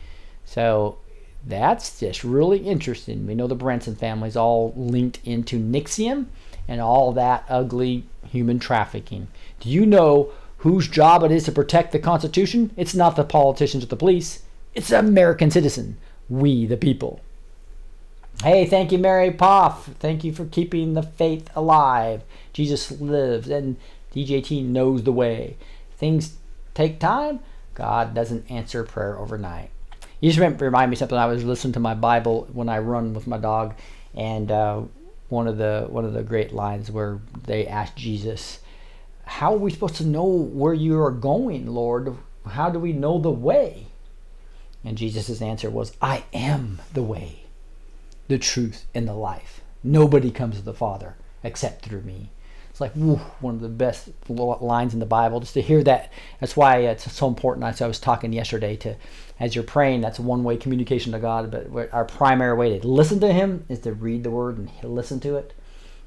So That's just really interesting. We know the Branson family's all linked into NXIVM and all that ugly human trafficking. Do you know whose job it is to protect the Constitution? It's not the politicians or the police. It's the American citizen. We, the people. Hey, thank you, Mary Poff. Thank you for keeping the faith alive. Jesus lives, and DJT knows the way. Things take time. God doesn't answer prayer overnight. You just remind me something. I was listening to my Bible when I run with my dog, and one of the great lines where they asked Jesus, "How are we supposed to know where you are going, Lord? How do we know the way?" And Jesus' answer was, "I am the way, the truth, and the life. Nobody comes to the Father except through me." It's like, woo, one of the best lines in the Bible, just to hear that. That's why it's so important. I was talking yesterday to, as you're praying, that's a one-way communication to God, but our primary way to listen to Him is to read the Word and listen to it,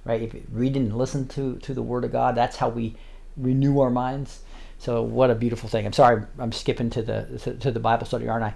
right? If you read and listen to the Word of God, that's how we renew our minds. So what a beautiful thing. I'm sorry, I'm skipping to the Bible study, aren't I?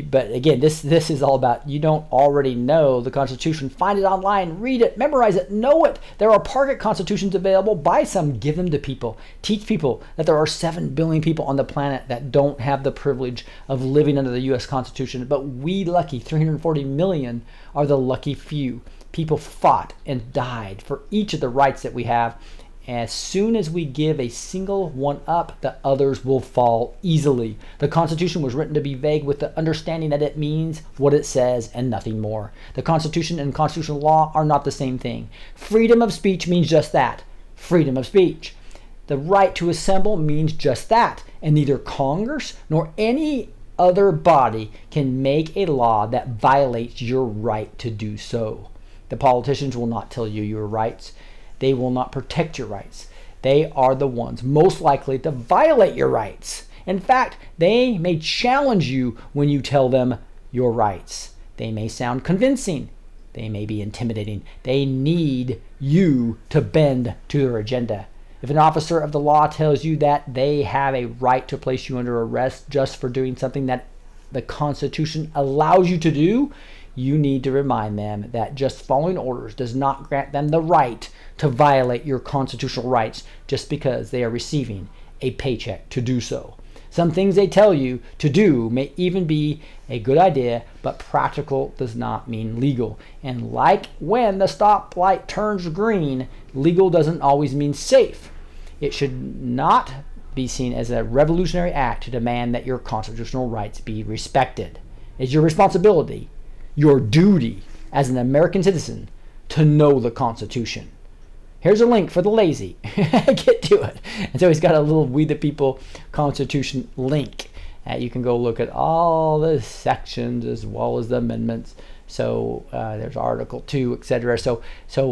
But again, this is all about, you don't already know the Constitution. Find it online, read it, memorize it, know it. There are pocket constitutions available. Buy some, give them to people. Teach people that there are 7 billion people on the planet that don't have the privilege of living under the U.S. Constitution. But we lucky 340 million are the lucky few. People fought and died for each of the rights that we have. As soon as we give a single one up, the others will fall easily. The Constitution was written to be vague with the understanding that it means what it says and nothing more. The Constitution and constitutional law are not the same thing. Freedom of speech means just that, freedom of speech. The right to assemble means just that, and neither Congress nor any other body can make a law that violates your right to do so. The politicians will not tell you your rights. They will not protect your rights. They are the ones most likely to violate your rights. In fact, they may challenge you when you tell them your rights. They may sound convincing. They may be intimidating. They need you to bend to their agenda. If an officer of the law tells you that they have a right to place you under arrest just for doing something that the Constitution allows you to do, you need to remind them that just following orders does not grant them the right to violate your constitutional rights just because they are receiving a paycheck to do so. Some things they tell you to do may even be a good idea, but practical does not mean legal. And like when the stoplight turns green, legal doesn't always mean safe. It should not be seen as a revolutionary act to demand that your constitutional rights be respected. It's your responsibility, your duty as an American citizen, to know the Constitution. Here's a link for the lazy. Get to it. And so he's got a little We the People Constitution link. You can go look at all the sections as well as the amendments. So there's Article 2, etc. So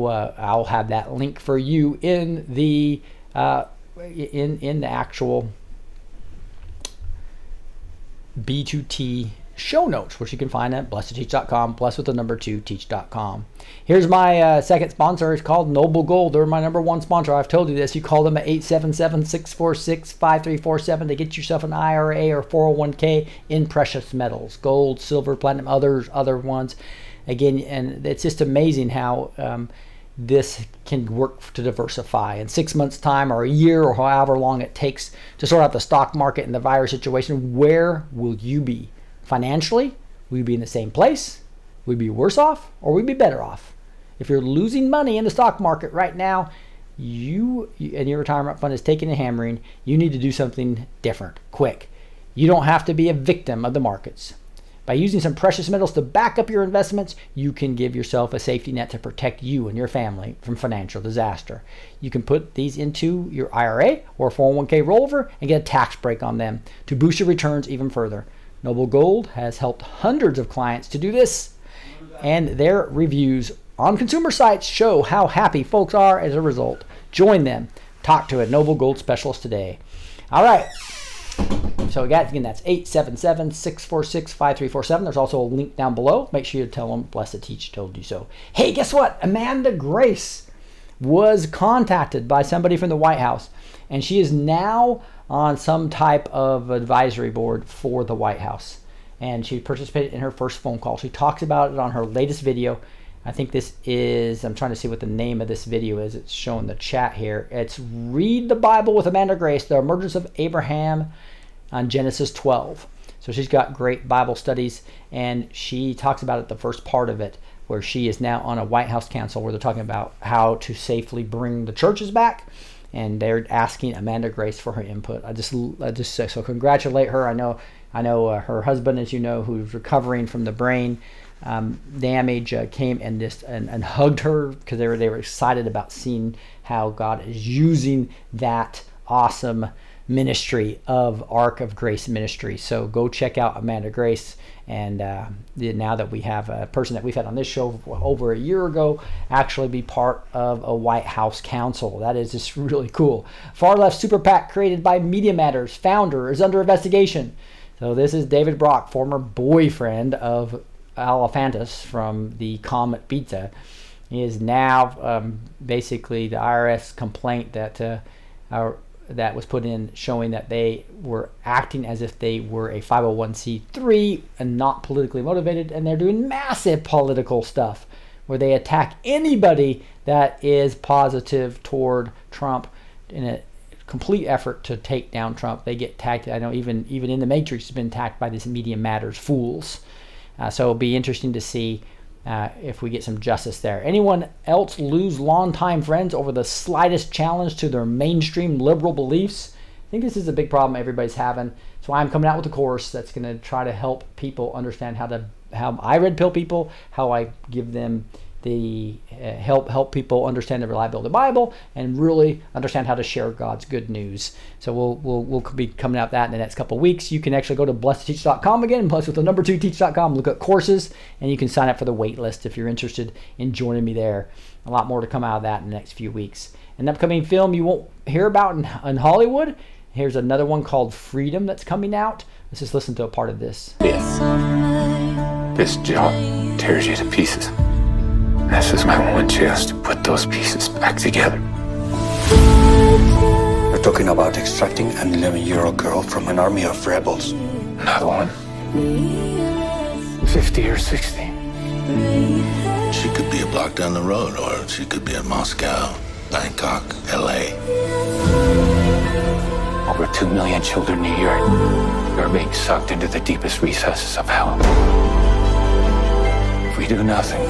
I'll have that link for you in the actual B2T show notes, which you can find at blessed2teach.com, blessed with the number 2 teach.com. Here's my second sponsor. It's called Noble Gold. They're my number one sponsor. I've told you this. You call them at 877-646-5347 to get yourself an IRA or 401k in precious metals, gold, silver, platinum, other ones. Again, and it's just amazing how this can work to diversify. In 6 months' time or a year or however long it takes to sort out the stock market and the virus situation, where will you be? Financially, we'd be in the same place, we'd be worse off, or we'd be better off. If you're losing money in the stock market right now, you and your retirement fund is taking a hammering, you need to do something different, quick. You don't have to be a victim of the markets. By using some precious metals to back up your investments, you can give yourself a safety net to protect you and your family from financial disaster. You can put these into your IRA or 401k rollover and get a tax break on them to boost your returns even further. Noble Gold has helped hundreds of clients to do this, and their reviews on consumer sites show how happy folks are as a result. Join them. Talk to a Noble Gold specialist today. All right. So again, that's 877-646-5347. There's also a link down below. Make sure you tell them Blessed Teach told you so. Hey, guess what? Amanda Grace was contacted by somebody from the White House, and she is now on some type of advisory board for the White House. and she participated in her first phone call. She talks about it on her latest video. I think this is, I'm trying to see what the name of this video is. It's showing the chat here. It's Read the Bible with Amanda Grace, the emergence of Abraham on Genesis 12. So she's got great Bible studies, and she talks about it, the first part of it, where she is now on a White House council where they're talking about how to safely bring the churches back, and they're asking Amanda Grace for her input. I just so congratulate her. I know her husband, as you know, who's recovering from the brain damage, came and hugged her because they were excited about seeing how God is using that awesome ministry of Ark of Grace Ministry. So go check out Amanda Grace. And now that we have a person that we've had on this show over a year ago actually be part of a White House council, that is just really cool. Far left super PAC created by Media Matters founder is under investigation. So this is David Brock, former boyfriend of Alephantis from the Comet Pizza. He is now basically the IRS complaint that was put in showing that they were acting as if they were a 501c3 and not politically motivated, and they're doing massive political stuff where they attack anybody that is positive toward Trump in a complete effort to take down Trump. They get tagged. I know even in the Matrix has been attacked by this Media Matters fools. So it'll be interesting to see if we get some justice there. Anyone else lose longtime friends over the slightest challenge to their mainstream liberal beliefs? I think this is a big problem everybody's having. So I'm coming out with a course that's going to try to help people understand how I red pill people, how I give them the help people understand the reliability of the Bible and really understand how to share God's good news. So we'll be coming out that in the next couple of weeks. You can actually go to blessedtoteach.com again, plus with the number 2 teach.com, look at courses, and you can sign up for the wait list if you're interested in joining me there. A lot more to come out of that in the next few weeks. An upcoming film you won't hear about in Hollywood. Here's another one called Freedom that's coming out. Let's just listen to a part of this. This job tears you to pieces. This is my one chance to put those pieces back together. We're talking about extracting an 11-year-old girl from an army of rebels. Another one. 50 or 60. She could be a block down the road, or she could be in Moscow, Bangkok, LA. Over 2 million children a year are being sucked into the deepest recesses of hell. If we do nothing,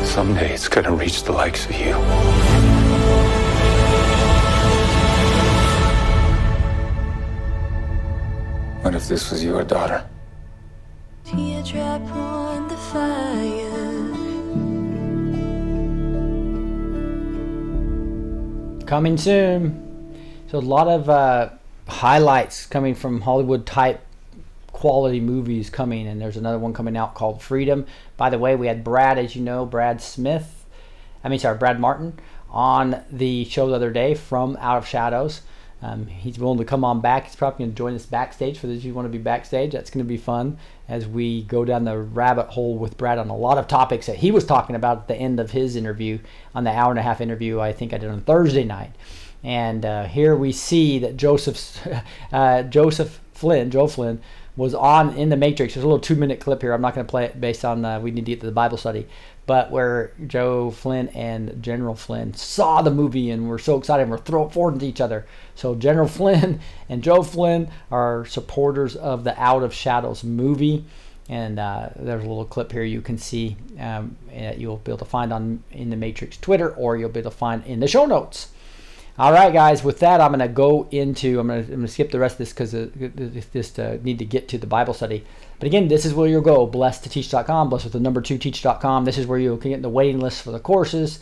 someday it's gonna reach the likes of you. What if this was your daughter? Teardrop on the fire. Coming soon. So a lot of highlights coming from Hollywood type quality movies coming, and there's another one coming out called Freedom. By the way, we had Brad, as you know, Brad Martin on the show the other day from Out of Shadows. He's willing to come on back. He's probably going to join us backstage. For those of you who want to be backstage, that's going to be fun as we go down the rabbit hole with Brad on a lot of topics that he was talking about at the end of his interview, on the hour-and-a-half interview I think I did on Thursday night. And here we see that Joe Flynn was on in the Matrix. There's a little 2-minute clip here. I'm not going to play it based on we need to get to the Bible study, but where Joe Flynn and General Flynn saw the movie and were so excited and were throwing forward to each other. So General Flynn and Joe Flynn are supporters of the Out of Shadows movie. And there's a little clip here you can see you'll be able to find in the Matrix Twitter, or you'll be able to find in the show notes. All right, guys, with that, I'm going to skip the rest of this because just need to get to the Bible study. But again, this is where you'll go, blessedtoteach.com, blessed with the number 2 teach.com. This is where you can get in the waiting list for the courses.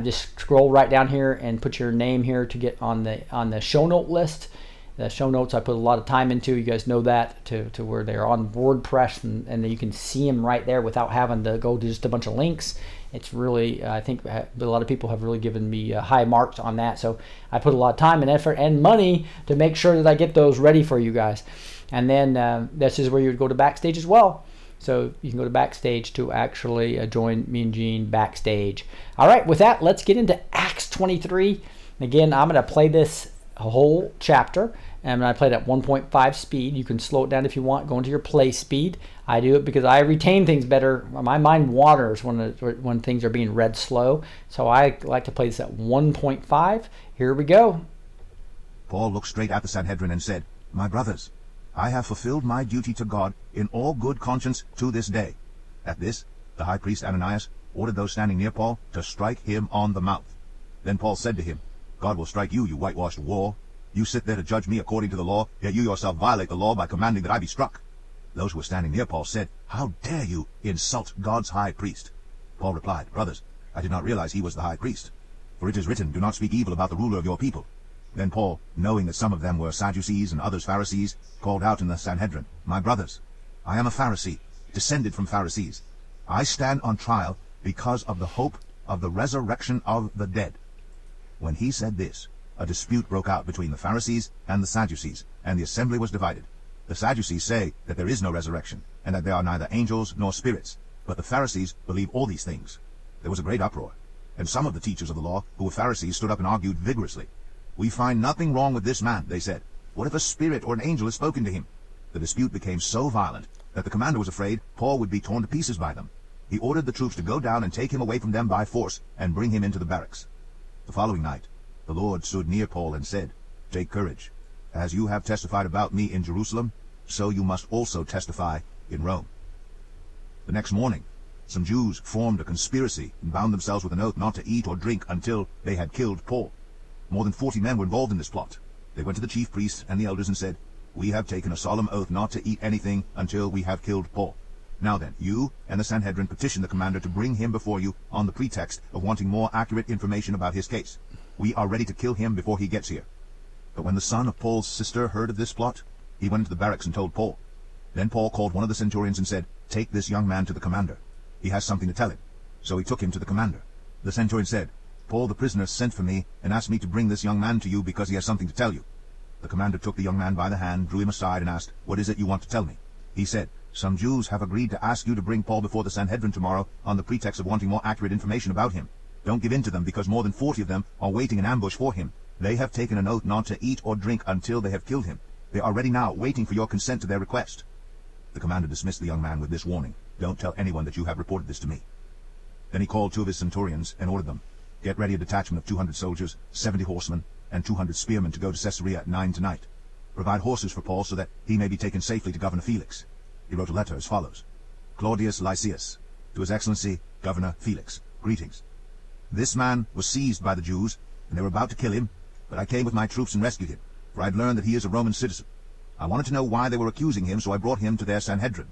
Just scroll right down here and put your name here to get on the show note list. The show notes I put a lot of time into. You guys know that, to where they're on WordPress, and you can see them right there without having to go to just a bunch of links. It's really, I think a lot of people have really given me high marks on that. So I put a lot of time and effort and money to make sure that I get those ready for you guys. And then this is where you would go to Backstage as well. So you can go to Backstage to actually join me and Gene backstage. All right, with that, let's get into Acts 23. Again, I'm going to play this whole chapter, and I played at 1.5 speed. You can slow it down if you want, go into your play speed. I do it because I retain things better. My mind wanders when things are being read slow, so I like to play this at 1.5. Here we go. Paul looked straight at the Sanhedrin and said, "My brothers, I have fulfilled my duty to God in all good conscience to this day." At this, the high priest Ananias ordered those standing near Paul to strike him on the mouth. Then Paul said to him, "God will strike you, you whitewashed whore. You sit there to judge me according to the law, yet you yourself violate the law by commanding that I be struck." Those who were standing near Paul said, "How dare you insult God's high priest?" Paul replied, "Brothers, I did not realize he was the high priest. For it is written, 'Do not speak evil about the ruler of your people.'" Then Paul, knowing that some of them were Sadducees and others Pharisees, called out in the Sanhedrin, "My brothers, I am a Pharisee, descended from Pharisees. I stand on trial because of the hope of the resurrection of the dead." When he said this, a dispute broke out between the Pharisees and the Sadducees, and the assembly was divided. The Sadducees say that there is no resurrection, and that there are neither angels nor spirits, but the Pharisees believe all these things. There was a great uproar, and some of the teachers of the law, who were Pharisees, stood up and argued vigorously. "We find nothing wrong with this man," they said. "What if a spirit or an angel has spoken to him?" The dispute became so violent that the commander was afraid Paul would be torn to pieces by them. He ordered the troops to go down and take him away from them by force and bring him into the barracks. The following night, the Lord stood near Paul and said, "Take courage. As you have testified about me in Jerusalem, so you must also testify in Rome." The next morning, some Jews formed a conspiracy and bound themselves with an oath not to eat or drink until they had killed Paul. More than 40 men were involved in this plot. They went to the chief priests and the elders and said, "We have taken a solemn oath not to eat anything until we have killed Paul. Now then, you and the Sanhedrin petition the commander to bring him before you on the pretext of wanting more accurate information about his case. We are ready to kill him before he gets here." But when the son of Paul's sister heard of this plot, he went into the barracks and told Paul. Then Paul called one of the centurions and said, "Take this young man to the commander. He has something to tell him." So he took him to the commander. The centurion said, "Paul the prisoner sent for me and asked me to bring this young man to you because he has something to tell you." The commander took the young man by the hand, drew him aside, and asked, "What is it you want to tell me?" He said, "Some Jews have agreed to ask you to bring Paul before the Sanhedrin tomorrow on the pretext of wanting more accurate information about him. Don't give in to them, because more than 40 of them are waiting in ambush for him. They have taken an oath not to eat or drink until they have killed him. They are ready now, waiting for your consent to their request." The commander dismissed the young man with this warning, "Don't tell anyone that you have reported this to me." Then he called 2 of his centurions and ordered them, "Get ready a detachment of 200 soldiers, 70 horsemen, and 200 spearmen to go to Caesarea at 9 tonight. Provide horses for Paul so that he may be taken safely to Governor Felix." He wrote a letter as follows: "Claudius Lysias, to His Excellency Governor Felix, greetings. This man was seized by the Jews, and they were about to kill him, but I came with my troops and rescued him, for I had learned that he is a Roman citizen. I wanted to know why they were accusing him, so I brought him to their Sanhedrin.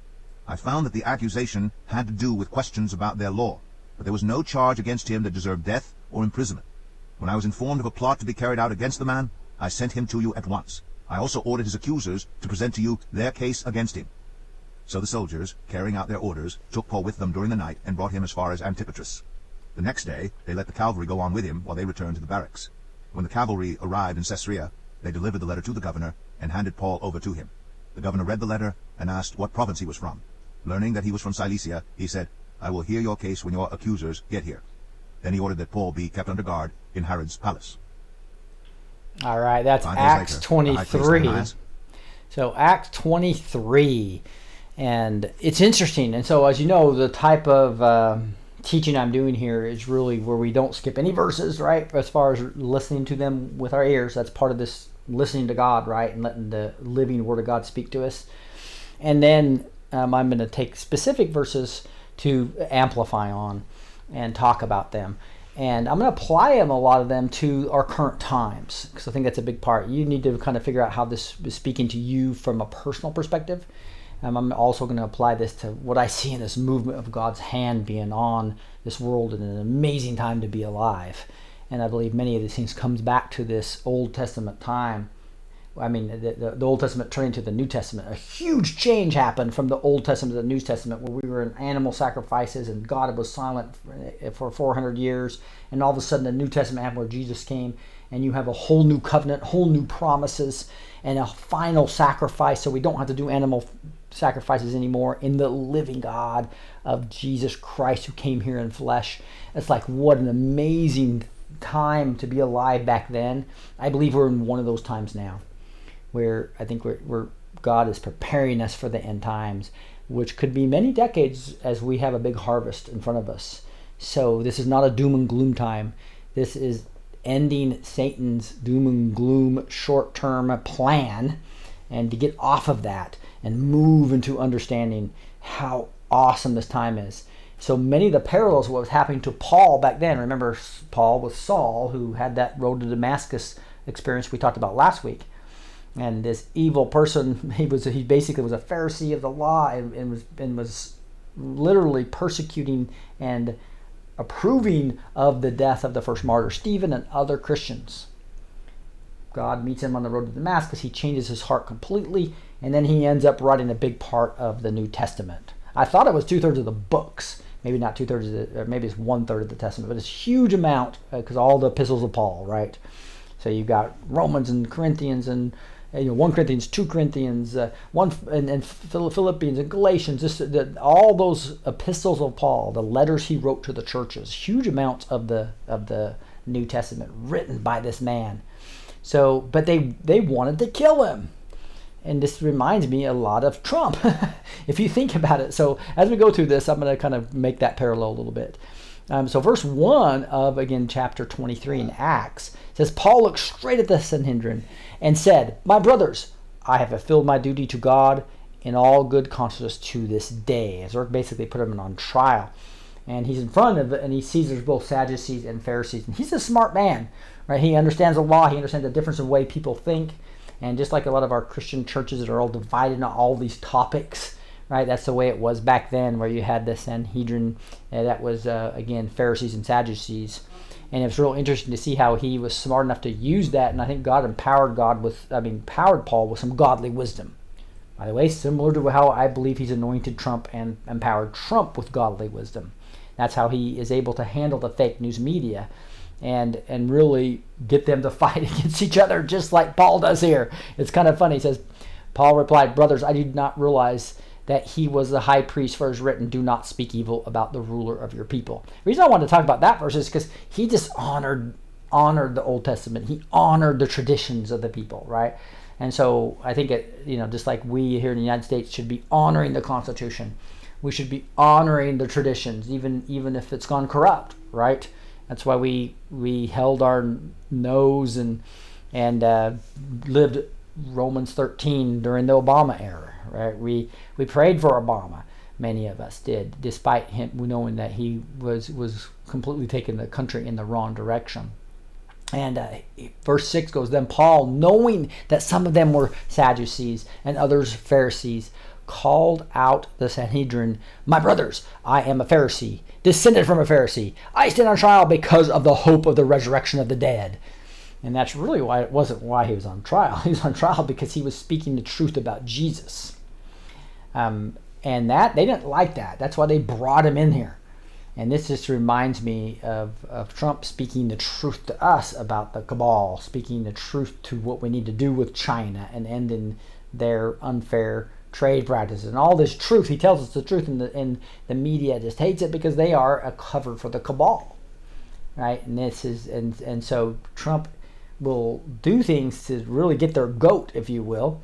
I found that the accusation had to do with questions about their law, but there was no charge against him that deserved death or imprisonment. When I was informed of a plot to be carried out against the man, I sent him to you at once. I also ordered his accusers to present to you their case against him." So the soldiers, carrying out their orders, took Paul with them during the night and brought him as far as Antipatris. The next day they let the cavalry go on with him while they returned to the barracks. When the cavalry arrived in Caesarea, they delivered the letter to the governor and handed Paul over to him. The governor read the letter and asked what province he was from. Learning that he was from Cilicia, he said, "I will hear your case when your accusers get here." Then he ordered that Paul be kept under guard in Herod's palace. All right, that's 5 days Acts later, 23. So Acts 23, and it's interesting. And so, as you know, the type of teaching I'm doing here is really where we don't skip any verses, right? As far as listening to them with our ears, that's part of this listening to God, right? And letting the living Word of God speak to us. And then I'm going to take specific verses to amplify on and talk about them. And I'm going to apply them, a lot of them, to our current times, because I think that's a big part. You need to kind of figure out how this is speaking to you from a personal perspective. I'm also going to apply this to what I see in this movement of God's hand being on this world, and an amazing time to be alive. And I believe many of these things comes back to this Old Testament time. I mean, the Old Testament turning to the New Testament. A huge change happened from the Old Testament to the New Testament, where we were in animal sacrifices and God was silent for 400 years. And all of a sudden the New Testament happened, where Jesus came, and you have a whole new covenant, whole new promises, and a final sacrifice, so we don't have to do animal sacrifices anymore, in the living God of Jesus Christ, who came here in flesh. It's like, what an amazing time to be alive back then. I believe we're in one of those times now. where I think we're God is preparing us for the end times, which could be many decades as we have a big harvest in front of us. So this is not a doom and gloom time. This is ending Satan's doom and gloom short-term plan, and to get off of that and move into understanding how awesome this time is. So many of the parallels of what was happening to Paul back then. Remember Paul with Saul, who had that road to Damascus experience we talked about last week. And this evil person, he basically was a Pharisee of the law and was literally persecuting and approving of the death of the first martyr, Stephen, and other Christians. God meets him on the road to Damascus. He changes his heart completely, and then he ends up writing a big part of the New Testament. I thought it was 2/3 of the books, maybe not 2/3, or maybe it's 1/3 of the Testament, but it's a huge amount because all the epistles of Paul, right? So you've got Romans and Corinthians and 1 Corinthians, 2 Corinthians, and Philippians and Galatians, all those epistles of Paul, the letters he wrote to the churches, huge amounts of the New Testament written by this man. So, but they wanted to kill him. And this reminds me a lot of Trump, if you think about it. So as we go through this, I'm going to kind of make that parallel a little bit. So verse 1 of, again, chapter 23 in Acts says, Paul looked straight at the Sanhedrin and said, "My brothers, I have fulfilled my duty to God in all good conscience to this day." So basically put him on trial. And he's in front of it, and he sees there's both Sadducees and Pharisees. And he's a smart man, right? He understands the law. He understands the difference in the way people think. And just like a lot of our Christian churches that are all divided on all these topics, right? That's the way it was back then, where you had the Sanhedrin. That was, again, Pharisees and Sadducees. And it's real interesting to see how he was smart enough to use that. And I think God empowered Paul with some godly wisdom. By the way, similar to how I believe he's anointed Trump and empowered Trump with godly wisdom. That's how he is able to handle the fake news media and really get them to fight against each other, just like Paul does here. It's kind of funny. He says, Paul replied, "Brothers, I did not realize that he was the high priest, for it is written, do not speak evil about the ruler of your people." The reason I want to talk about that verse is because he just honored the Old Testament. He honored the traditions of the people, right? And so I think just like we here in the United States should be honoring the Constitution, we should be honoring the traditions, even if it's gone corrupt, right? That's why we held our nose and lived Romans 13 during the Obama era, right? We prayed for Obama. Many of us did, despite him knowing that he was completely taking the country in the wrong direction. And verse 6 goes, "Then Paul, knowing that some of them were Sadducees and others Pharisees, called out the Sanhedrin, 'My brothers, I am a Pharisee, descended from a Pharisee. I stand on trial because of the hope of the resurrection of the dead.'" And that's really why it wasn't why he was on trial. He was on trial because he was speaking the truth about Jesus. And that they didn't like that. That's why they brought him in here. And this just reminds me of Trump speaking the truth to us about the cabal, speaking the truth to what we need to do with China and ending their unfair trade practices. And all this truth, he tells us the truth, and the media just hates it because they are a cover for the cabal, right? And so Trump will do things to really get their goat, if you will,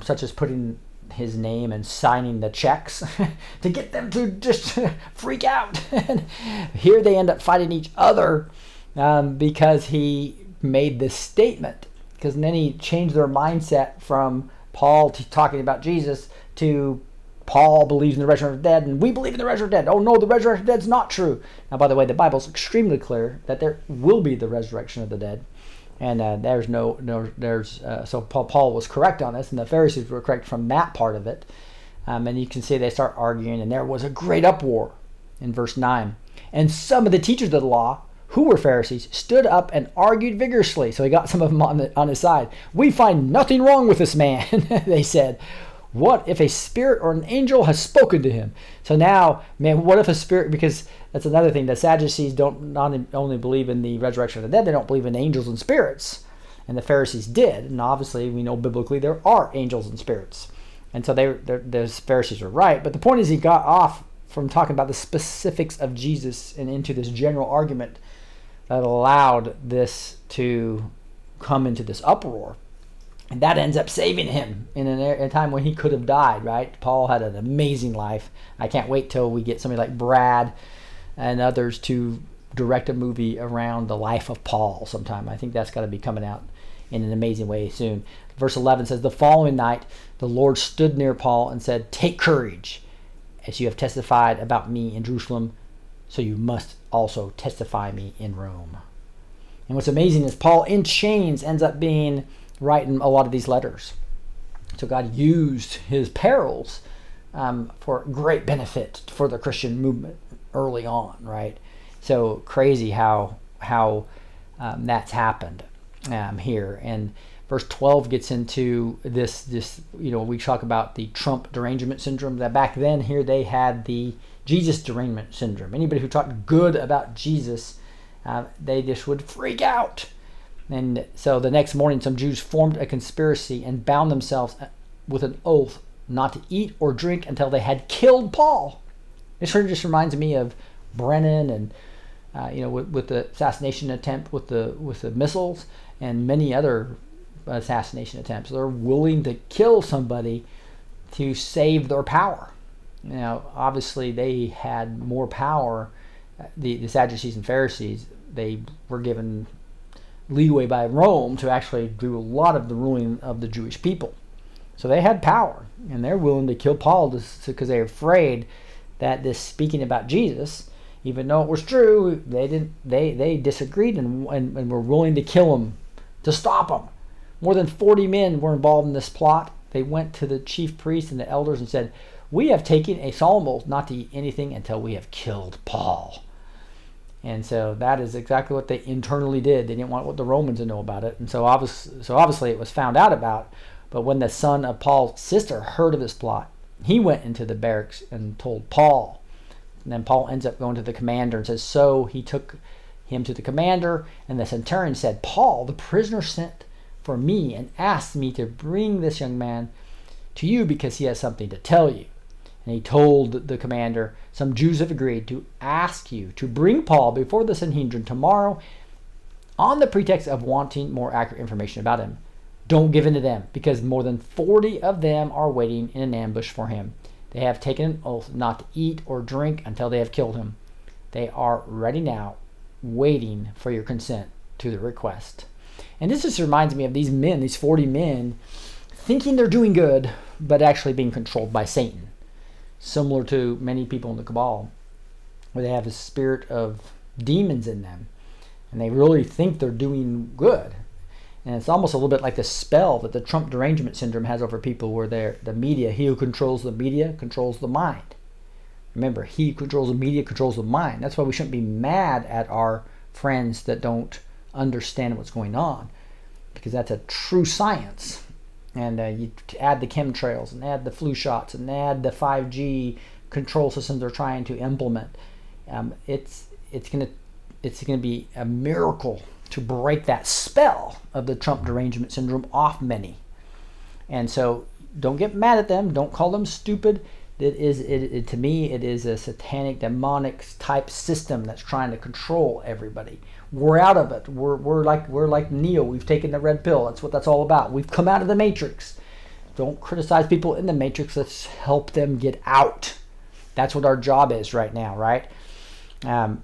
such as putting his name and signing the checks to get them to just freak out. And here they end up fighting each other because he made this statement. Because then he changed their mindset from Paul talking about Jesus to Paul believes in the resurrection of the dead, and we believe in the resurrection of the dead. Oh no, the resurrection of the dead is not true. Now, by the way, the Bible's extremely clear that there will be the resurrection of the dead. And so Paul was correct on this, and the Pharisees were correct from that part of it. And you can see they start arguing, and there was a great uproar in verse 9. And some of the teachers of the law, who were Pharisees, stood up and argued vigorously. So he got some of them on his side. "We find nothing wrong with this man," they said. "What if a spirit or an angel has spoken to him?" So now, man, what if a spirit, because that's another thing, the Sadducees don't not only believe in the resurrection of the dead, they don't believe in angels and spirits. And the Pharisees did. And obviously, we know biblically there are angels and spirits. And so the Pharisees are right. But the point is, he got off from talking about the specifics of Jesus and into this general argument that allowed this to come into this uproar. And that ends up saving him in a time when he could have died, right? Paul had an amazing life. I can't wait till we get somebody like Brad and others to direct a movie around the life of Paul sometime. I think that's got to be coming out in an amazing way soon. Verse 11 says, the following night, the Lord stood near Paul and said, take courage, as you have testified about me in Jerusalem, so you must also testify me in Rome. And what's amazing is Paul in chains ends up being writing a lot of these letters. So God used his perils for great benefit for the Christian movement early on, right? So crazy how that's happened here. And verse 12 gets into this, we talk about the Trump derangement syndrome. That back then here they had the Jesus derangement syndrome. Anybody who talked good about Jesus, they just would freak out. And so the next morning, some Jews formed a conspiracy and bound themselves with an oath not to eat or drink until they had killed Paul. This sort of just reminds me of Brennan and with the assassination attempt with the missiles and many other assassination attempts. They're willing to kill somebody to save their power. Obviously they had more power. The Sadducees and Pharisees, they were given leeway by Rome to actually do a lot of the ruling of the Jewish people. So they had power, and they're willing to kill Paul because they're afraid that this speaking about Jesus, even though it was true, they disagreed and were willing to kill him, to stop him. More than 40 men were involved in this plot. They went to the chief priests and the elders and said, we have taken a solemn oath not to eat anything until we have killed Paul. And so that is exactly what they internally did. They didn't want the Romans to know about it. And so obviously it was found out about. But when the son of Paul's sister heard of this plot, he went into the barracks and told Paul. And then Paul ends up going to the commander and says, so he took him to the commander. And the centurion said, Paul, the prisoner, sent for me and asked me to bring this young man to you because he has something to tell you. And he told the commander, some Jews have agreed to ask you to bring Paul before the Sanhedrin tomorrow on the pretext of wanting more accurate information about him. Don't give in to them, because more than 40 of them are waiting in an ambush for him. They have taken an oath not to eat or drink until they have killed him. They are ready now, waiting for your consent to the request. And this just reminds me of these men, these 40 men, thinking they're doing good, but actually being controlled by Satan. Similar to many people in the Cabal, where they have a spirit of demons in them, and they really think they're doing good. And it's almost a little bit like the spell that the Trump derangement syndrome has over people, where the media, he who controls the media controls the mind. Remember, he who controls the media controls the mind. That's why we shouldn't be mad at our friends that don't understand what's going on, because that's a true science. And you add the chemtrails and add the flu shots and add the 5G control systems they're trying to implement. It's gonna be a miracle to break that spell of the Trump derangement syndrome off many. And so don't get mad at them. Don't call them stupid. To me, it is a satanic, demonic type system that's trying to control everybody. We're out of it. We're like Neo. We've taken the red pill. That's what that's all about. We've come out of the matrix. Don't criticize people in the matrix. Let's help them get out. That's what our job is right now, right? And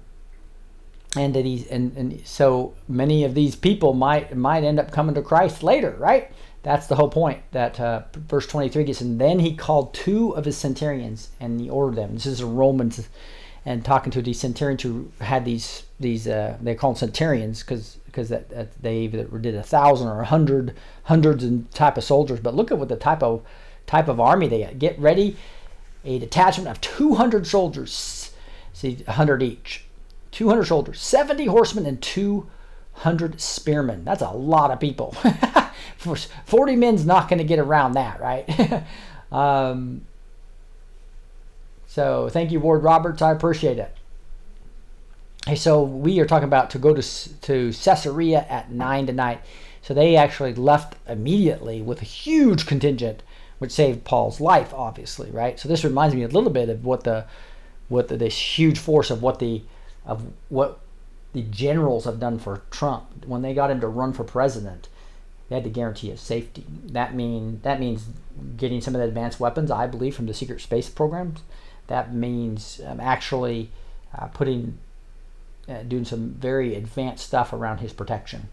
so many of these people might end up coming to Christ later, right? That's the whole point. That verse 23 gets, and then he called 2 of his centurions and he ordered them. This is a Romans, and talking to these centurions who had these they call them centurions because they either did 1,000 or 100 hundreds and type of soldiers. But look at what the type of army they got. Get ready, a detachment of 200 soldiers, see 100 each. 200 soldiers, 70 horsemen, and 200 spearmen. That's a lot of people. 40 men's not going to get around that, right? So thank you, Ward Roberts. I appreciate it. Hey, so we are talking about to go to Caesarea at 9 tonight. So they actually left immediately with a huge contingent, which saved Paul's life, obviously, right? So this reminds me a little bit of what this huge force of what the generals have done for Trump when they got him to run for president. they had to guarantee his safety. That means getting some of the advanced weapons, I believe, from the secret space programs. That means actually doing some very advanced stuff around his protection.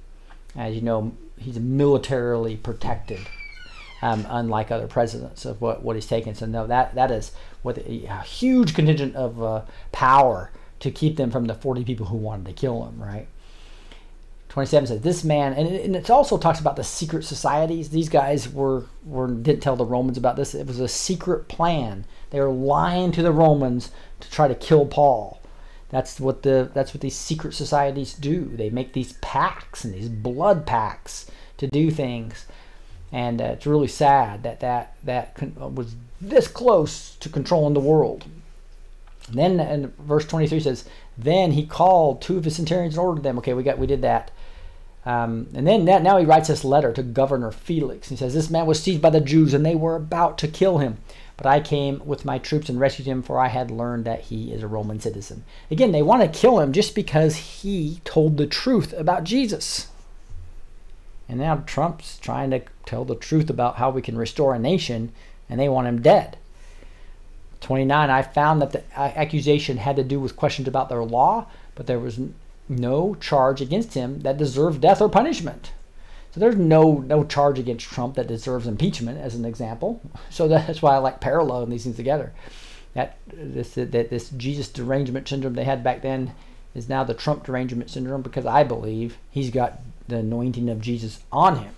As you know, he's militarily protected, unlike other presidents of what he's taken. So no, that is a huge contingent of power to keep them from the 40 people who wanted to kill him, right? 27 says, this man, and it also talks about the secret societies. These guys didn't tell the Romans about this. It was a secret plan. They were lying to the Romans to try to kill Paul. That's what these secret societies do. They make these pacts and these blood pacts to do things. And it's really sad that was this close to controlling the world. And then in verse 23 says, then he called 2 of his centurions and ordered them. Okay, we did that. And then now he writes this letter to Governor Felix. He says, this man was seized by the Jews and they were about to kill him. But I came with my troops and rescued him, for I had learned that he is a Roman citizen. Again, they want to kill him just because he told the truth about Jesus. And now Trump's trying to tell the truth about how we can restore a nation, and they want him dead. 29, I found that the accusation had to do with questions about their law, but there was no charge against him that deserved death or punishment. So there's no charge against Trump that deserves impeachment, as an example. So that's why I like paralleling these things together. That this Jesus derangement syndrome they had back then is now the Trump derangement syndrome, because I believe he's got the anointing of Jesus on him.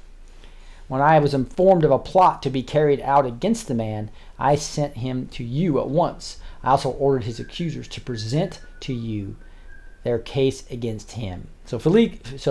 When I was informed of a plot to be carried out against the man, I sent him to you at once. I also ordered his accusers to present to you their case against him. So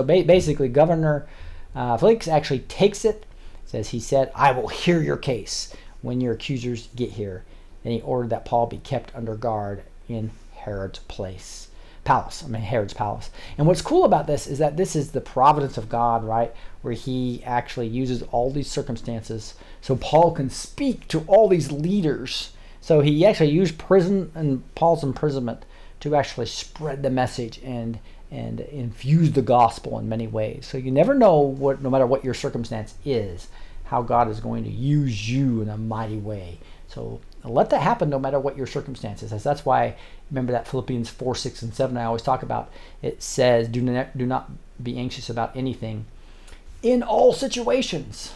basically, Governor Felix actually takes it. He said, I will hear your case when your accusers get here. Then he ordered that Paul be kept under guard in Herod's palace. And what's cool about this is that this is the providence of God, right? Where he actually uses all these circumstances so Paul can speak to all these leaders. So he actually used prison and Paul's imprisonment to actually spread the message and infuse the gospel in many ways. So you never know no matter what your circumstance is, how God is going to use you in a mighty way. So let that happen no matter what your circumstances is. That's why, remember that Philippians 4, 6, and 7 I always talk about. It says, do not be anxious about anything in all situations.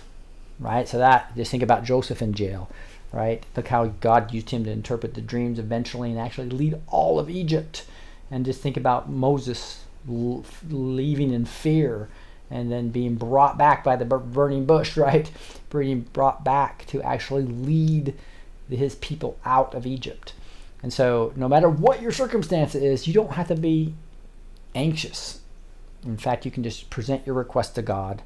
Right? So just think about Joseph in jail. Right? Look how God used him to interpret the dreams eventually and actually lead all of Egypt. And just think about Moses leaving in fear and then being brought back by the burning bush, right? Being brought back to actually lead his people out of Egypt. And so no matter what your circumstance is, you don't have to be anxious. In fact, you can just present your request to God.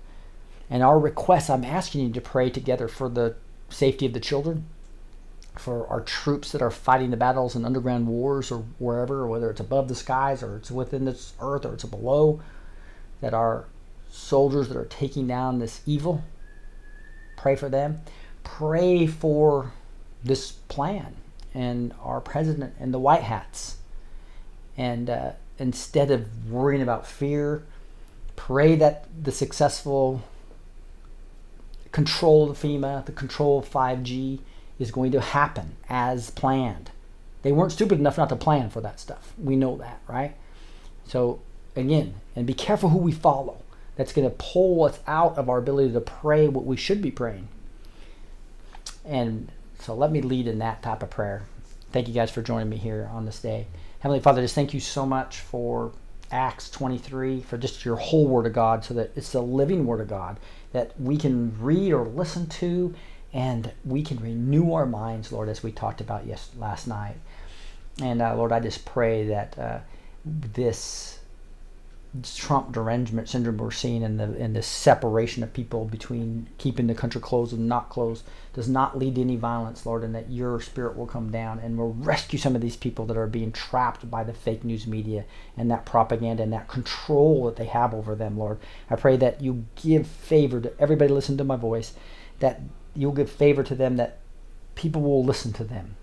And our requests, I'm asking you to pray together for the safety of the children, for our troops that are fighting the battles in underground wars or wherever, whether it's above the skies or it's within this earth or it's below, that our soldiers that are taking down this evil, pray for them. Pray for this plan and our president and the white hats. And instead of worrying about fear, pray that the successful control of FEMA, the control of 5G, is going to happen as planned. They weren't stupid enough not to plan for that stuff. We know that, right? So again, and be careful who we follow. That's going to pull us out of our ability to pray what we should be praying. And so let me lead in that type of prayer. Thank you guys for joining me here on this day. Heavenly Father, just thank you so much for Acts 23, for just your whole Word of God, so that it's the living Word of God that we can read or listen to, and we can renew our minds, Lord, as we talked about last night. And Lord, I just pray that this Trump derangement syndrome we're seeing in the separation of people between keeping the country closed and not closed does not lead to any violence, Lord, and that your Spirit will come down and will rescue some of these people that are being trapped by the fake news media and that propaganda and that control that they have over them, Lord. I pray that you give favor to everybody listening to my voice, that you'll give favor to them, that people will listen to them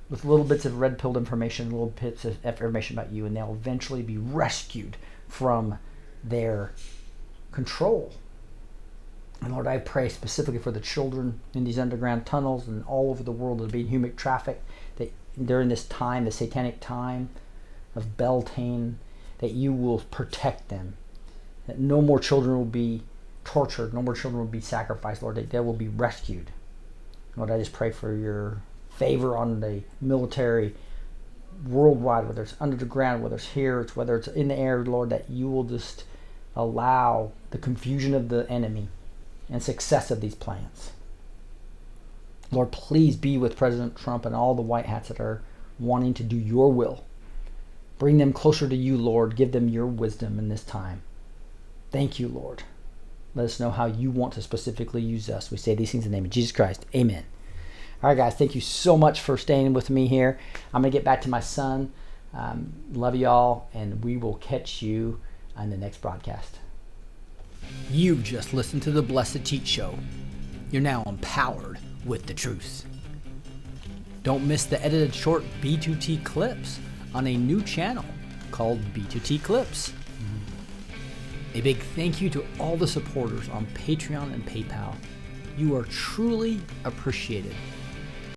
with little bits of red-pilled information, little bits of information about you, and they'll eventually be rescued from their control. And Lord, I pray specifically for the children in these underground tunnels and all over the world that are being human trafficked, that during this time, the satanic time of Beltane, that you will protect them, that no more children will be tortured, no more children will be sacrificed, Lord, that they will be rescued. Lord, I just pray for your favor on the military worldwide, whether it's under the ground, whether it's here, whether it's in the air, Lord, that you will just allow the confusion of the enemy and success of these plans. Lord, please be with President Trump and all the white hats that are wanting to do your will. Bring them closer to you, Lord. Give them your wisdom in this time. Thank you, Lord. Let us know how you want to specifically use us. We say these things in the name of Jesus Christ. Amen. All right, guys, thank you so much for staying with me here. I'm going to get back to my son. Love y'all, and we will catch you on the next broadcast. You've just listened to the Blessed Teach Show. You're now empowered with the truth. Don't miss the edited short B2T clips on a new channel called B2T Clips. A big thank you to all the supporters on Patreon and PayPal. You are truly appreciated.